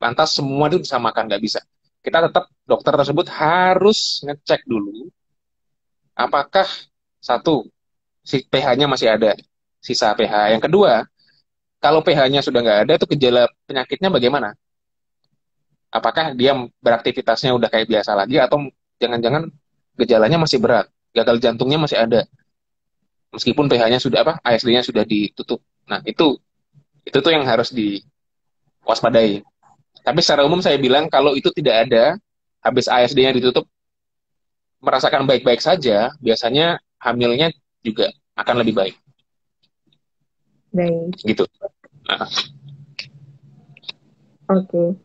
lantas semua itu disamakan, nggak bisa. Kita tetap dokter tersebut harus ngecek dulu apakah satu si pH-nya masih ada, sisa pH. Yang kedua, kalau pH-nya sudah nggak ada, itu gejala penyakitnya bagaimana? Apakah dia beraktivitasnya udah kayak biasa lagi atau jangan-jangan gejalanya masih berat, gagal jantungnya masih ada, meskipun pH-nya sudah apa, ASD-nya sudah ditutup. Nah, itu tuh yang harus diwaspadai. Tapi secara umum saya bilang kalau itu tidak ada, habis ASD-nya ditutup, merasakan baik-baik saja, biasanya hamilnya juga akan lebih baik. Baik. Gitu. Nah, Oke.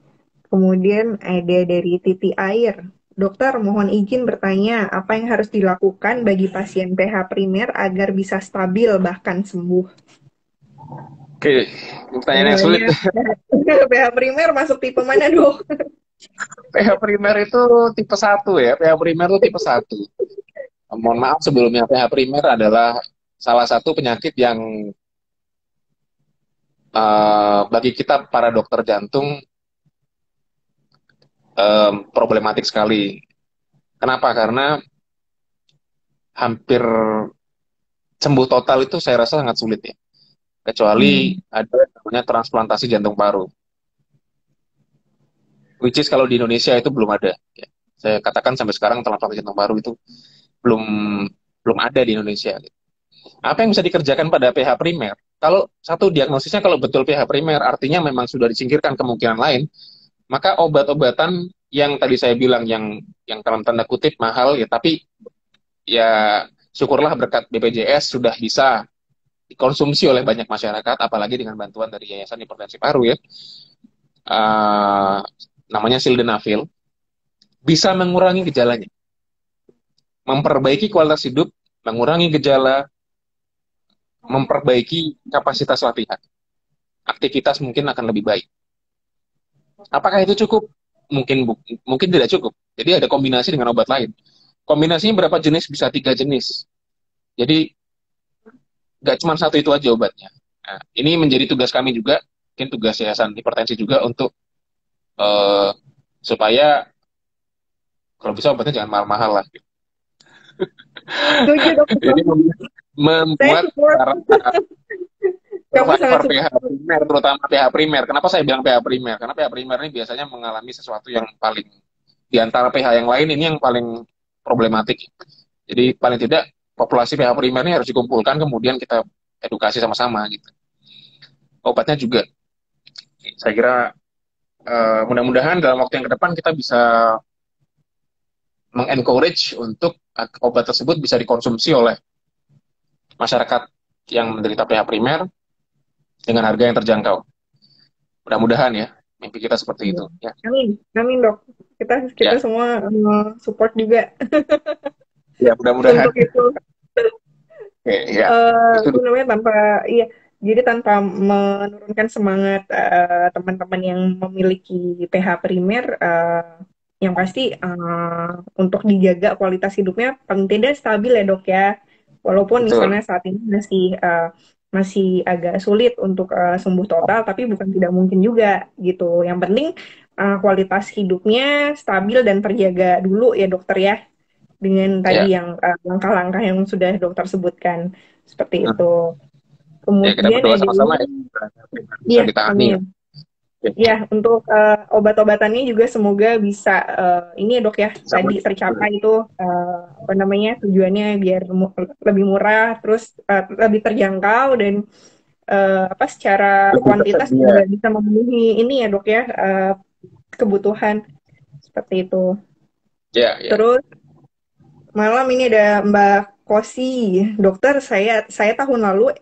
Kemudian ada dari Titi Air. Dokter, mohon izin bertanya, apa yang harus dilakukan bagi pasien PH primer agar bisa stabil bahkan sembuh? Oke, pertanyaan yang sulit. Namanya PH primer masuk tipe mana dok? PH primer itu tipe satu ya. PH primer itu tipe satu. Mohon maaf sebelumnya, PH primer adalah salah satu penyakit yang bagi kita para dokter jantung problematik sekali. Kenapa? Karena hampir sembuh total itu saya rasa sangat sulit ya. Kecuali Hmm. ada yang namanya transplantasi jantung paru. Which is kalau di Indonesia itu belum ada. Ya. Saya katakan sampai sekarang transplantasi jantung paru itu belum belum ada di Indonesia. Apa yang bisa dikerjakan pada PH primer? Kalau satu diagnosisnya kalau betul PH primer, artinya memang sudah disingkirkan kemungkinan lain, maka obat-obatan yang tadi saya bilang yang dalam tanda kutip mahal ya, tapi ya syukurlah berkat BPJS sudah bisa dikonsumsi oleh banyak masyarakat, apalagi dengan bantuan dari Yayasan Hipertensi Paru ya, uh, namanya sildenafil, bisa mengurangi gejalanya, memperbaiki kualitas hidup, mengurangi gejala, memperbaiki kapasitas latihan, aktivitas mungkin akan lebih baik. Apakah itu cukup? Mungkin tidak cukup. Jadi ada kombinasi dengan obat lain. Kombinasinya berapa jenis? Bisa 3 jenis. Jadi nggak cuma satu itu aja obatnya. Nah, ini menjadi tugas kami juga, mungkin tugas Yayasan Hipertensi juga untuk uh, supaya kalau bisa obatnya jangan mahal-mahal lah. Setuju dok. Jadi Saya membuat support. para Kamu sangat survivor PH support. primer, terutama PH primer. Kenapa saya bilang PH primer? Karena PH primer ini biasanya mengalami sesuatu yang paling di antara PH yang lain ini yang paling problematik. Jadi paling tidak populasi PH primer ini harus dikumpulkan kemudian kita edukasi sama-sama gitu. Obatnya juga saya kira mudah-mudahan dalam waktu yang ke depan kita bisa mengencourage untuk obat tersebut bisa dikonsumsi oleh masyarakat yang menderita PH primer dengan harga yang terjangkau. Mudah-mudahan ya, mimpi kita seperti itu. Ya, Amin, amin dok. Kita kita ya, semua support juga ya mudah-mudahan. untuk itu. Oke, ya, itu Apa namanya tanpa iya jadi tanpa menurunkan semangat teman-teman yang memiliki PH primer yang pasti untuk dijaga kualitas hidupnya paling tidak stabil ya dok ya walaupun betul. misalnya saat ini masih agak sulit untuk sembuh total tapi bukan tidak mungkin juga gitu yang penting kualitas hidupnya stabil dan terjaga dulu ya dokter ya dengan tadi Ya, yang langkah-langkah yang sudah dokter sebutkan seperti itu. hmm. Ya kita Kemudian berdoa ada sama-sama ini, ya, bisa iya, ditangani amin. ya. Oke, Ya, untuk obat-obatannya juga semoga bisa ini ya dok ya bisa tadi muncul. tercapai itu apa namanya tujuannya biar lebih murah, terus lebih terjangkau dan apa secara Lebih kuantitas tersedia. juga bisa memenuhi ini ya dok ya kebutuhan seperti itu. Ya, ya. Terus malam ini ada Mbak Kosi. Dokter, saya tahun lalu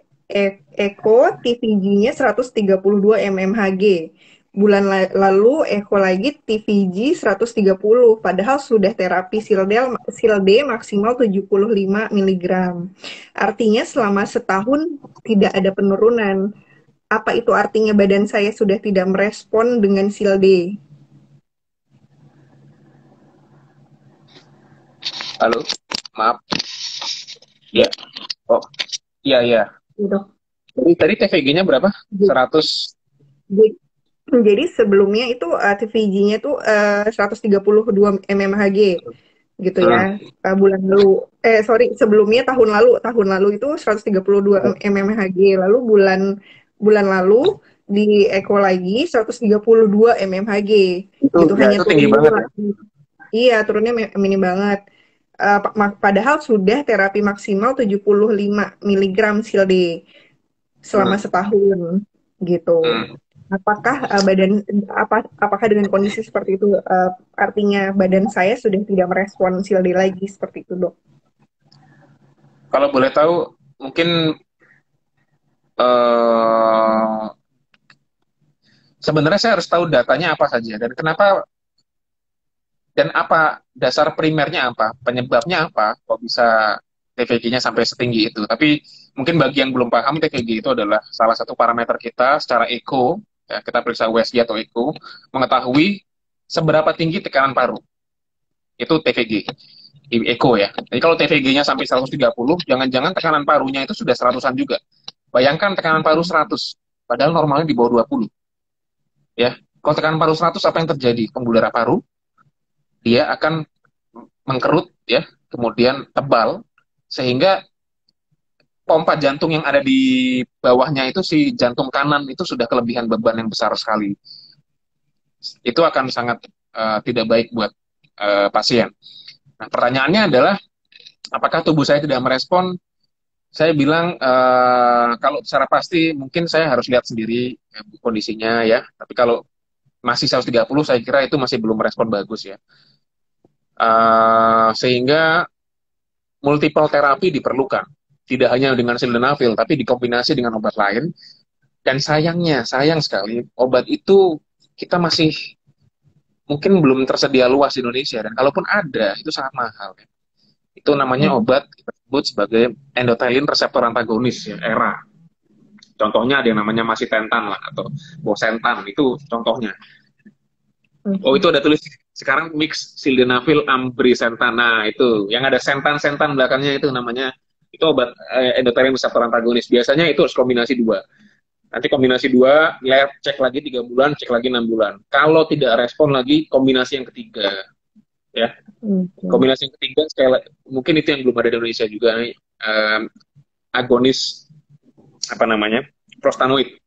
Eko TVG-nya 132 mmHg. Bulan lalu Eko lagi TVG 130, padahal sudah terapi SIL-D maksimal 75 miligram. Artinya selama setahun tidak ada penurunan. Apa itu artinya badan saya sudah tidak merespon dengan SIL-D? Halo, maaf. Ya, Ya, oh, iya, iya. gitu. Jadi tadi TVG-nya berapa? 100. Jadi, Jadi sebelumnya itu TVG-nya tuh 132 mmHg gitu Hmm. ya. Bulan lalu sorry sebelumnya tahun lalu itu 132 mmHg. Lalu bulan bulan lalu di Eko lagi 132 mmHg Itu gitu ya hanya itu turun tinggi dulu banget lah. ya. Iya, turunnya minim banget. Padahal sudah terapi maksimal 75 miligram SIL-D selama Hmm. setahun gitu. Hmm. Apakah apakah dengan kondisi seperti itu artinya badan saya sudah tidak merespon SIL-D lagi seperti itu, Dok? Kalau boleh tahu, mungkin eh sebenarnya saya harus tahu datanya apa saja dan kenapa dan apa dasar primernya apa, penyebabnya apa, kok bisa TVG-nya sampai setinggi itu. Tapi mungkin bagi yang belum paham, TVG itu adalah salah satu parameter kita secara echo, ya, kita periksa USG atau echo, mengetahui seberapa tinggi tekanan paru. Itu TVG, echo ya. Jadi kalau TVG-nya sampai 130, jangan-jangan tekanan parunya itu sudah 100-an juga. Bayangkan tekanan paru 100, padahal normalnya di bawah 20. Ya, kalau tekanan paru 100, apa yang terjadi? Pembuluh darah paru, dia akan mengkerut, ya, kemudian tebal, sehingga pompa jantung yang ada di bawahnya itu, si jantung kanan itu sudah kelebihan beban yang besar sekali. Itu akan sangat tidak baik buat pasien. Nah, pertanyaannya adalah, apakah tubuh saya tidak merespon? Saya bilang, kalau secara pasti mungkin saya harus lihat sendiri ya, kondisinya ya. Tapi kalau masih 130, saya kira itu masih belum merespon bagus ya. Sehingga multiple terapi diperlukan. Tidak hanya dengan sildenafil, tapi dikombinasi dengan obat lain. Dan sayangnya, sayang sekali, obat itu kita masih mungkin belum tersedia luas di Indonesia. Dan kalaupun ada, itu sangat mahal. Ya. Itu namanya obat kita sebut sebagai endothelin reseptor antagonis, ya, ERA. Contohnya ada yang namanya masitentan lah, atau bosentan, itu contohnya. Oh, itu ada tulis sekarang mix sildenafil ambrisentan. Nah, itu yang ada sentan-sentan belakangnya itu namanya, itu obat endothelin reseptor antagonis. Biasanya itu harus kombinasi 2. Nanti kombinasi 2, lab cek lagi 3 bulan, cek lagi 6 bulan. Kalau tidak respon lagi, kombinasi yang ketiga. Ya. Kombinasi yang ketiga, mungkin itu yang belum ada di Indonesia juga, agonis, apa namanya, prostanoid.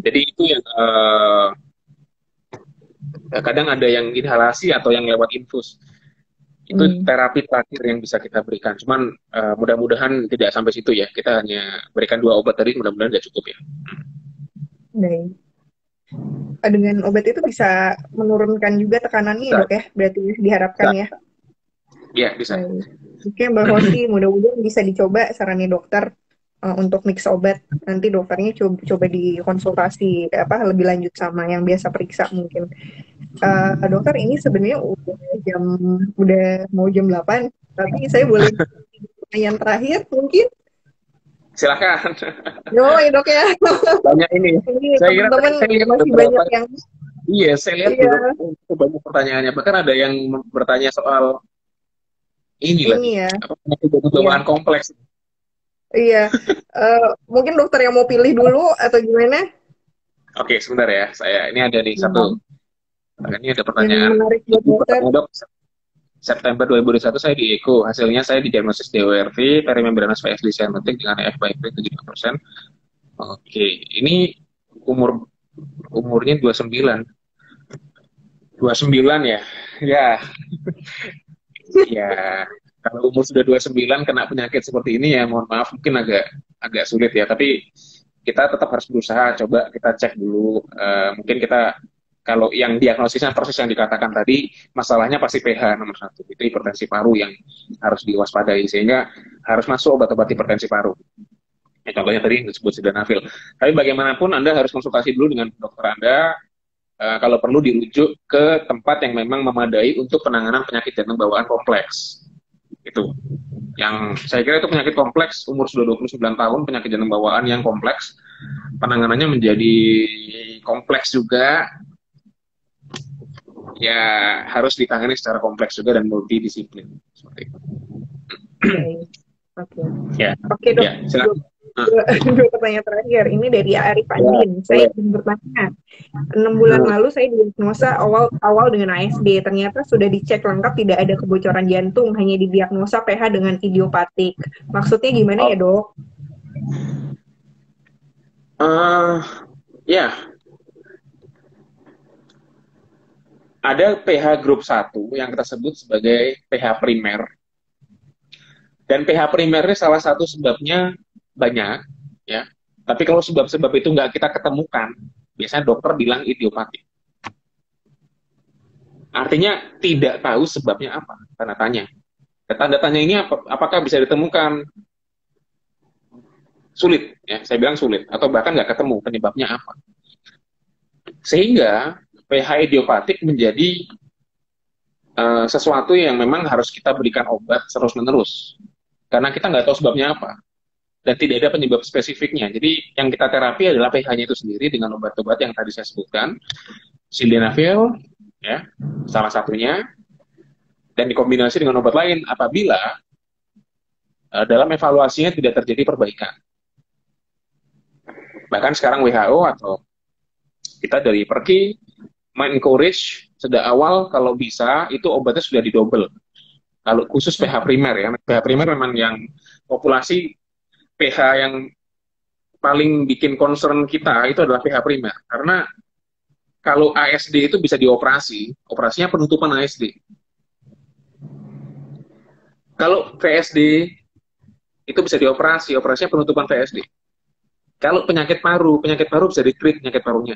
Jadi itu yang kadang ada yang inhalasi atau yang lewat infus. Itu terapi terakhir yang bisa kita berikan. Cuman mudah-mudahan tidak sampai situ ya. Kita hanya berikan 2 obat tadi, mudah-mudahan tidak cukup ya. Baik. Dengan obat itu bisa menurunkan juga tekanannya ya, Dok ya? Berarti diharapkan ya? Iya, bisa. Oke, Mbak Hosi, mudah-mudahan bisa dicoba sarannya dokter untuk mix obat. Nanti dokternya coba dikonsultasi lebih lanjut sama yang biasa periksa mungkin. Dokter, ini sebenarnya udah mau jam 8, tapi saya boleh pertanyaan terakhir mungkin? Silakan. No, ya Dok ya. Banyak ini. Saya kira teman-teman masih banyak yang. Iya, saya lihat juga banyak pertanyaannya. Bahkan ada yang bertanya soal ini lagi, ya. Penyakit bawaan kompleks. Iya. Mungkin dokter yang mau pilih dulu atau gimana? Oke, sebentar ya. Ini ada nih satu. Ini ada pertanyaan. Menarik buat dokter. Dok, September 2021 saya di ECHO. Hasilnya saya didiagnosis DORV, perimembranous VSD sianotik dengan EF by P 75%. Oke, ini umurnya 29. 29 ya. Ya. Ya, kalau umur sudah 29 kena penyakit seperti ini ya mohon maaf mungkin agak sulit ya, tapi kita tetap harus berusaha, coba kita cek dulu. Mungkin kita, kalau yang diagnosisnya persis yang dikatakan tadi, masalahnya pasti pH nomor 1, itu hipertensi paru yang harus diwaspadai, sehingga harus masuk obat-obat hipertensi paru. Ya, contohnya tadi disebut sildenafil. Tapi bagaimanapun Anda harus konsultasi dulu dengan dokter Anda, kalau perlu dirujuk ke tempat yang memang memadai untuk penanganan penyakit jantung bawaan kompleks. Itu. Yang saya kira itu penyakit kompleks, umur sudah 29 tahun, penyakit jantung bawaan yang kompleks, penanganannya menjadi kompleks juga. Ya, harus ditangani secara kompleks juga dan multidisiplin. Seperti itu. Oke. Ya. Oke, Dok. Ya, silakan. Dua pertanyaan terakhir. Ini dari Arif Andin. Saya ingin bertanya. 6 bulan lalu saya didiagnosa awal dengan ASD. Ternyata sudah dicek lengkap, tidak ada kebocoran jantung, hanya didiagnosa pH dengan idiopatik. Maksudnya gimana ya, Dok? Ya. Ada pH grup 1 yang kita sebut sebagai pH primer. Dan pH primernya salah satu sebabnya banyak, ya. Tapi kalau sebab-sebab itu nggak kita ketemukan, biasanya dokter bilang idiopatik. Artinya tidak tahu sebabnya apa, tanda tanya. Tanda tanya ini apakah bisa ditemukan? Sulit, ya. Saya bilang sulit, atau bahkan nggak ketemu penyebabnya apa. Sehingga pH idiopatik menjadi sesuatu yang memang harus kita berikan obat terus-menerus. Karena kita nggak tahu sebabnya apa. dan tidak ada penyebab spesifiknya. Jadi yang kita terapi adalah pH-nya itu sendiri dengan obat-obat yang tadi saya sebutkan, sildenafil, ya, salah satunya, dan dikombinasi dengan obat lain apabila dalam evaluasinya tidak terjadi perbaikan. Bahkan sekarang WHO atau kita dari Perki encourage sejak awal kalau bisa itu obatnya sudah didouble. Kalau khusus pH primer ya, pH primer memang yang populasi pH yang paling bikin concern kita itu adalah pH primer. Karena kalau ASD itu bisa dioperasi, operasinya penutupan ASD. Kalau VSD itu bisa dioperasi, operasinya penutupan VSD. Kalau penyakit paru bisa di-treat penyakit parunya.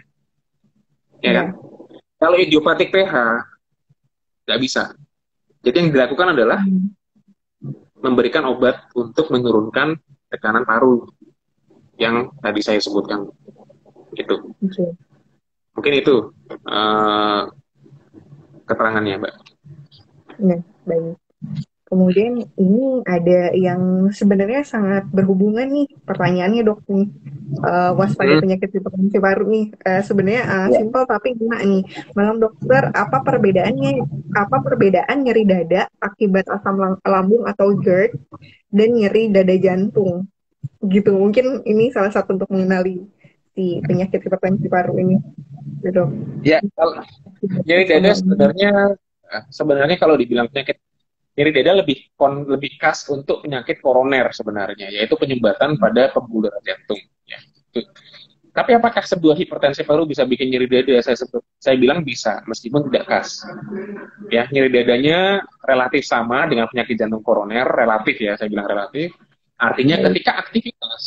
Ya kan? Kalau idiopatik pH, nggak bisa. Jadi yang dilakukan adalah memberikan obat untuk menurunkan tekanan paru yang tadi saya sebutkan. Gitu. Okay. Mungkin itu keterangannya, Mbak. Nah, baik. Kemudian ini ada yang sebenarnya sangat berhubungan nih pertanyaannya dok nih, waspada penyakit hipertensi paru nih, sebenarnya simpel tapi kena nih. Malam dokter, apa perbedaan nyeri dada akibat asam lambung atau GERD dan nyeri dada jantung? Gitu, mungkin ini salah satu untuk mengenali si penyakit hipertensi paru ini, gitu. Ya, kalau nyeri dada sebenarnya kalau dibilang penyakit nyeri dada lebih khas untuk penyakit koroner sebenarnya, yaitu penyumbatan pada pembuluh darah jantung. Ya. Tapi apakah sebuah hipertensi paru bisa bikin nyeri dada? Saya bilang bisa, meskipun tidak khas. Ya, nyeri dadanya relatif sama dengan penyakit jantung koroner, relatif ya, saya bilang relatif. Artinya ketika aktivitas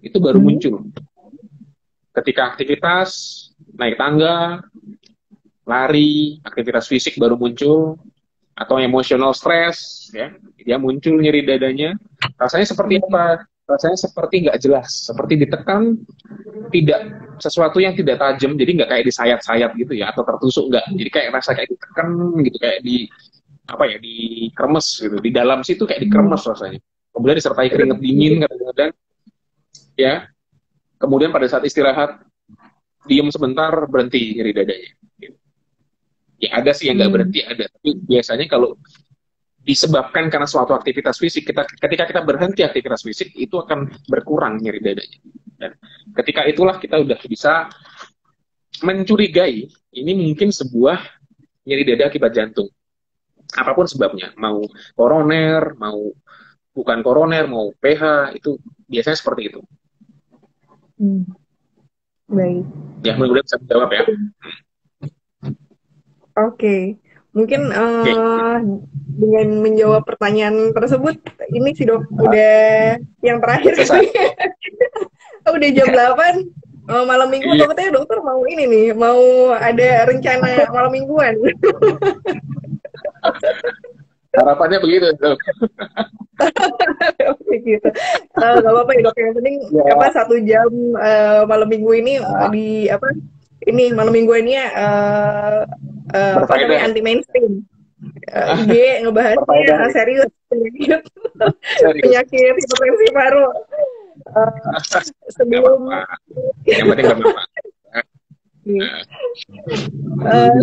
itu baru muncul. Ketika aktivitas, naik tangga, lari, aktivitas fisik baru muncul, atau emotional stress, ya, dia muncul nyeri dadanya. Rasanya seperti apa? Rasanya seperti nggak jelas, seperti ditekan, tidak sesuatu yang tidak tajam, jadi nggak kayak disayat-sayat gitu ya, atau tertusuk nggak. Jadi kayak rasa kayak ditekan gitu, kayak di kremes gitu. Di dalam situ kayak dikremes rasanya. Kemudian disertai keringat dingin kadang-kadang, ya. Kemudian pada saat istirahat, diem sebentar, berhenti nyeri dadanya. Ya ada sih yang nggak berhenti, ada. Tapi biasanya kalau disebabkan karena suatu aktivitas fisik, ketika kita berhenti aktivitas fisik, itu akan berkurang nyeri dadanya. Dan ketika itulah kita udah bisa mencurigai, ini mungkin sebuah nyeri dada akibat jantung. Apapun sebabnya, mau koroner, mau bukan koroner, mau PH, itu biasanya seperti itu. Baik. Ya, mudah-mudahan bisa menjawab ya. Oke. Mungkin dengan menjawab pertanyaan tersebut, ini sih dok, udah yang terakhir. Udah jam 8, malam minggu, takutnya dokter mau ini nih, mau ada rencana malam mingguan. Harapannya begitu dok. Gitu. Gak apa-apa ya dok, yang penting apa 1 jam malam minggu ini di apa ini malam minggu ini apa namanya anti mainstream. IG ngebahasnya serius penyakit hipertensi paru. Sebelum yang penting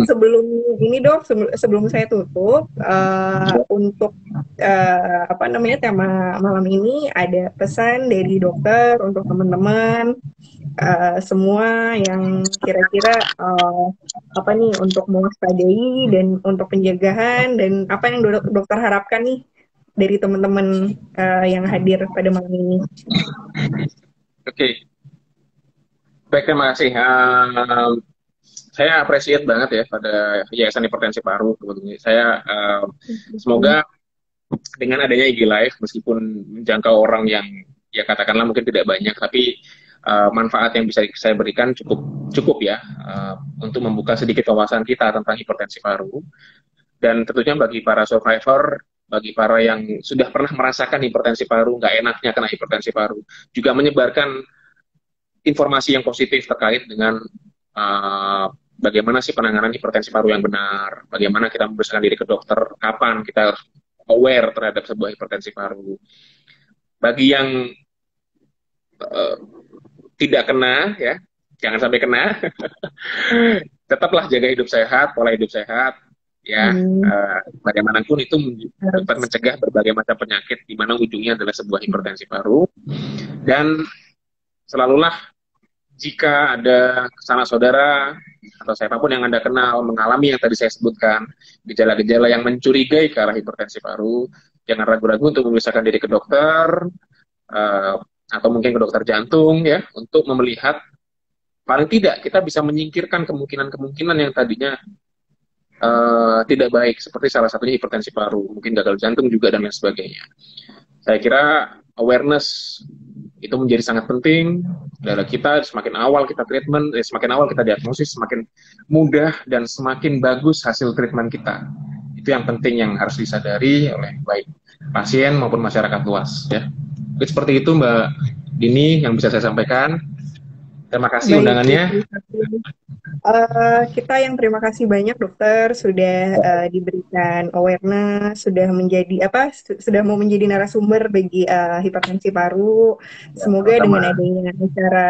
sebelum ini dok, sebelum saya tutup, untuk apa namanya tema malam ini ada pesan dari dokter untuk teman-teman semua yang kira-kira apa nih untuk mewaspadai dan untuk pencegahan, dan apa yang dokter harapkan nih dari teman-teman yang hadir pada malam ini. Oke. Baik, terima kasih. Saya appreciate banget ya pada Yayasan Hipertensi Paru. Saya semoga dengan adanya IG Live, meskipun menjangkau orang yang ya katakanlah mungkin tidak banyak, tapi manfaat yang bisa saya berikan cukup ya untuk membuka sedikit wawasan kita tentang hipertensi paru. Dan tentunya bagi para survivor, bagi para yang sudah pernah merasakan hipertensi paru, nggak enaknya kena hipertensi paru, juga menyebarkan informasi yang positif terkait dengan bagaimana sih penanganan hipertensi paru yang benar, bagaimana kita memeriksakan diri ke dokter, kapan kita harus aware terhadap sebuah hipertensi paru. Bagi yang uh, tidak kena ya, jangan sampai kena. Tetaplah jaga hidup sehat, pola hidup sehat ya. Hmm, Bagaimanapun itu dapat harus. mencegah berbagai macam penyakit di mana ujungnya adalah sebuah hipertensi paru. Dan selalulah jika ada sanak saudara atau siapapun yang Anda kenal mengalami yang tadi saya sebutkan, gejala-gejala yang mencurigai ke arah hipertensi paru, jangan ragu-ragu untuk memeriksakan diri ke dokter, uh, atau mungkin ke dokter jantung ya, untuk melihat paling tidak kita bisa menyingkirkan kemungkinan-kemungkinan yang tadinya tidak baik, seperti salah satunya hipertensi paru, mungkin gagal jantung juga dan lain sebagainya. Saya kira awareness itu menjadi sangat penting dari kita. Semakin awal kita treatment, semakin awal kita diagnosis, semakin mudah dan semakin bagus hasil treatment kita. Itu yang penting yang harus disadari oleh baik pasien maupun masyarakat luas ya. Jadi seperti itu Mbak Dini yang bisa saya sampaikan. Terima kasih Baik, undangannya. kita yang terima kasih banyak dokter sudah diberikan awareness, sudah menjadi apa, sudah mau menjadi narasumber bagi hipertensi paru. Ya, Semoga dengan sama-sama. adanya acara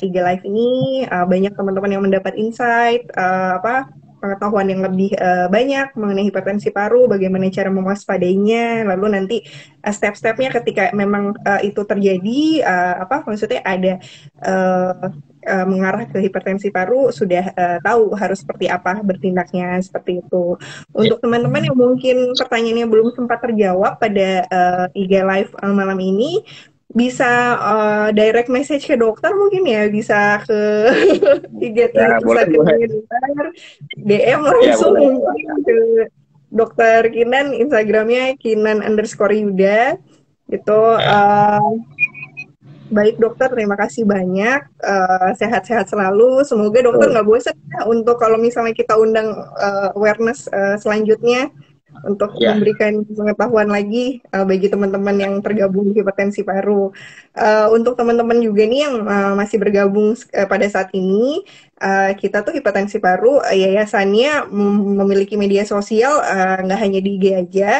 IG Live ini banyak teman-teman yang mendapat insight, apa pengetahuan yang lebih banyak mengenai hipertensi paru, bagaimana cara mewaspadainya, lalu nanti step-stepnya ketika memang itu terjadi, apa maksudnya ada uh, mengarah ke hipertensi paru sudah tahu harus seperti apa bertindaknya seperti itu. Ya, Untuk teman-teman yang mungkin pertanyaannya belum sempat terjawab pada IG Live malam ini, bisa direct message ke dokter mungkin ya, bisa ke IG ya boleh, boleh. Satria dokter, DM Ya, langsung boleh. mungkin ke dokter Kinan, Instagramnya Kinan_Yuda gitu. Ya, Baik dokter, terima kasih banyak. Sehat-sehat selalu. Semoga dokter betul. nggak bosan ya untuk kalau misalnya kita undang awareness selanjutnya untuk Ya, memberikan pengetahuan lagi bagi teman-teman yang tergabung di hipertensi paru. Untuk teman-teman juga nih yang masih bergabung pada saat ini, kita tuh hipertensi paru yayasannya memiliki media sosial nggak hanya di IG aja.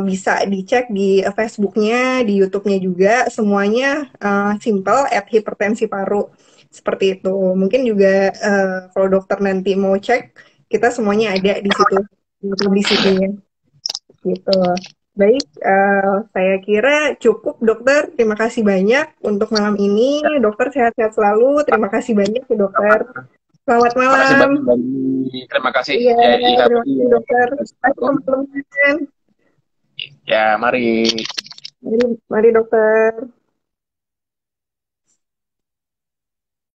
Bisa dicek di Facebooknya, di YouTube-nya juga, semuanya simple at hipertensi paru seperti itu. Mungkin juga kalau dokter nanti mau cek, kita semuanya ada di situ publicity-nya gitu. Baik, saya kira cukup dokter. Terima kasih banyak untuk malam ini. Dokter sehat-sehat selalu. Terima kasih banyak ya dokter. Selamat terima kasih malam. banyak Mbak Dini. Terima kasih Iya, ya IHP terima kasih ya. dokter. Terima kasih teman-teman. Ya, mari. Mari, mari dokter.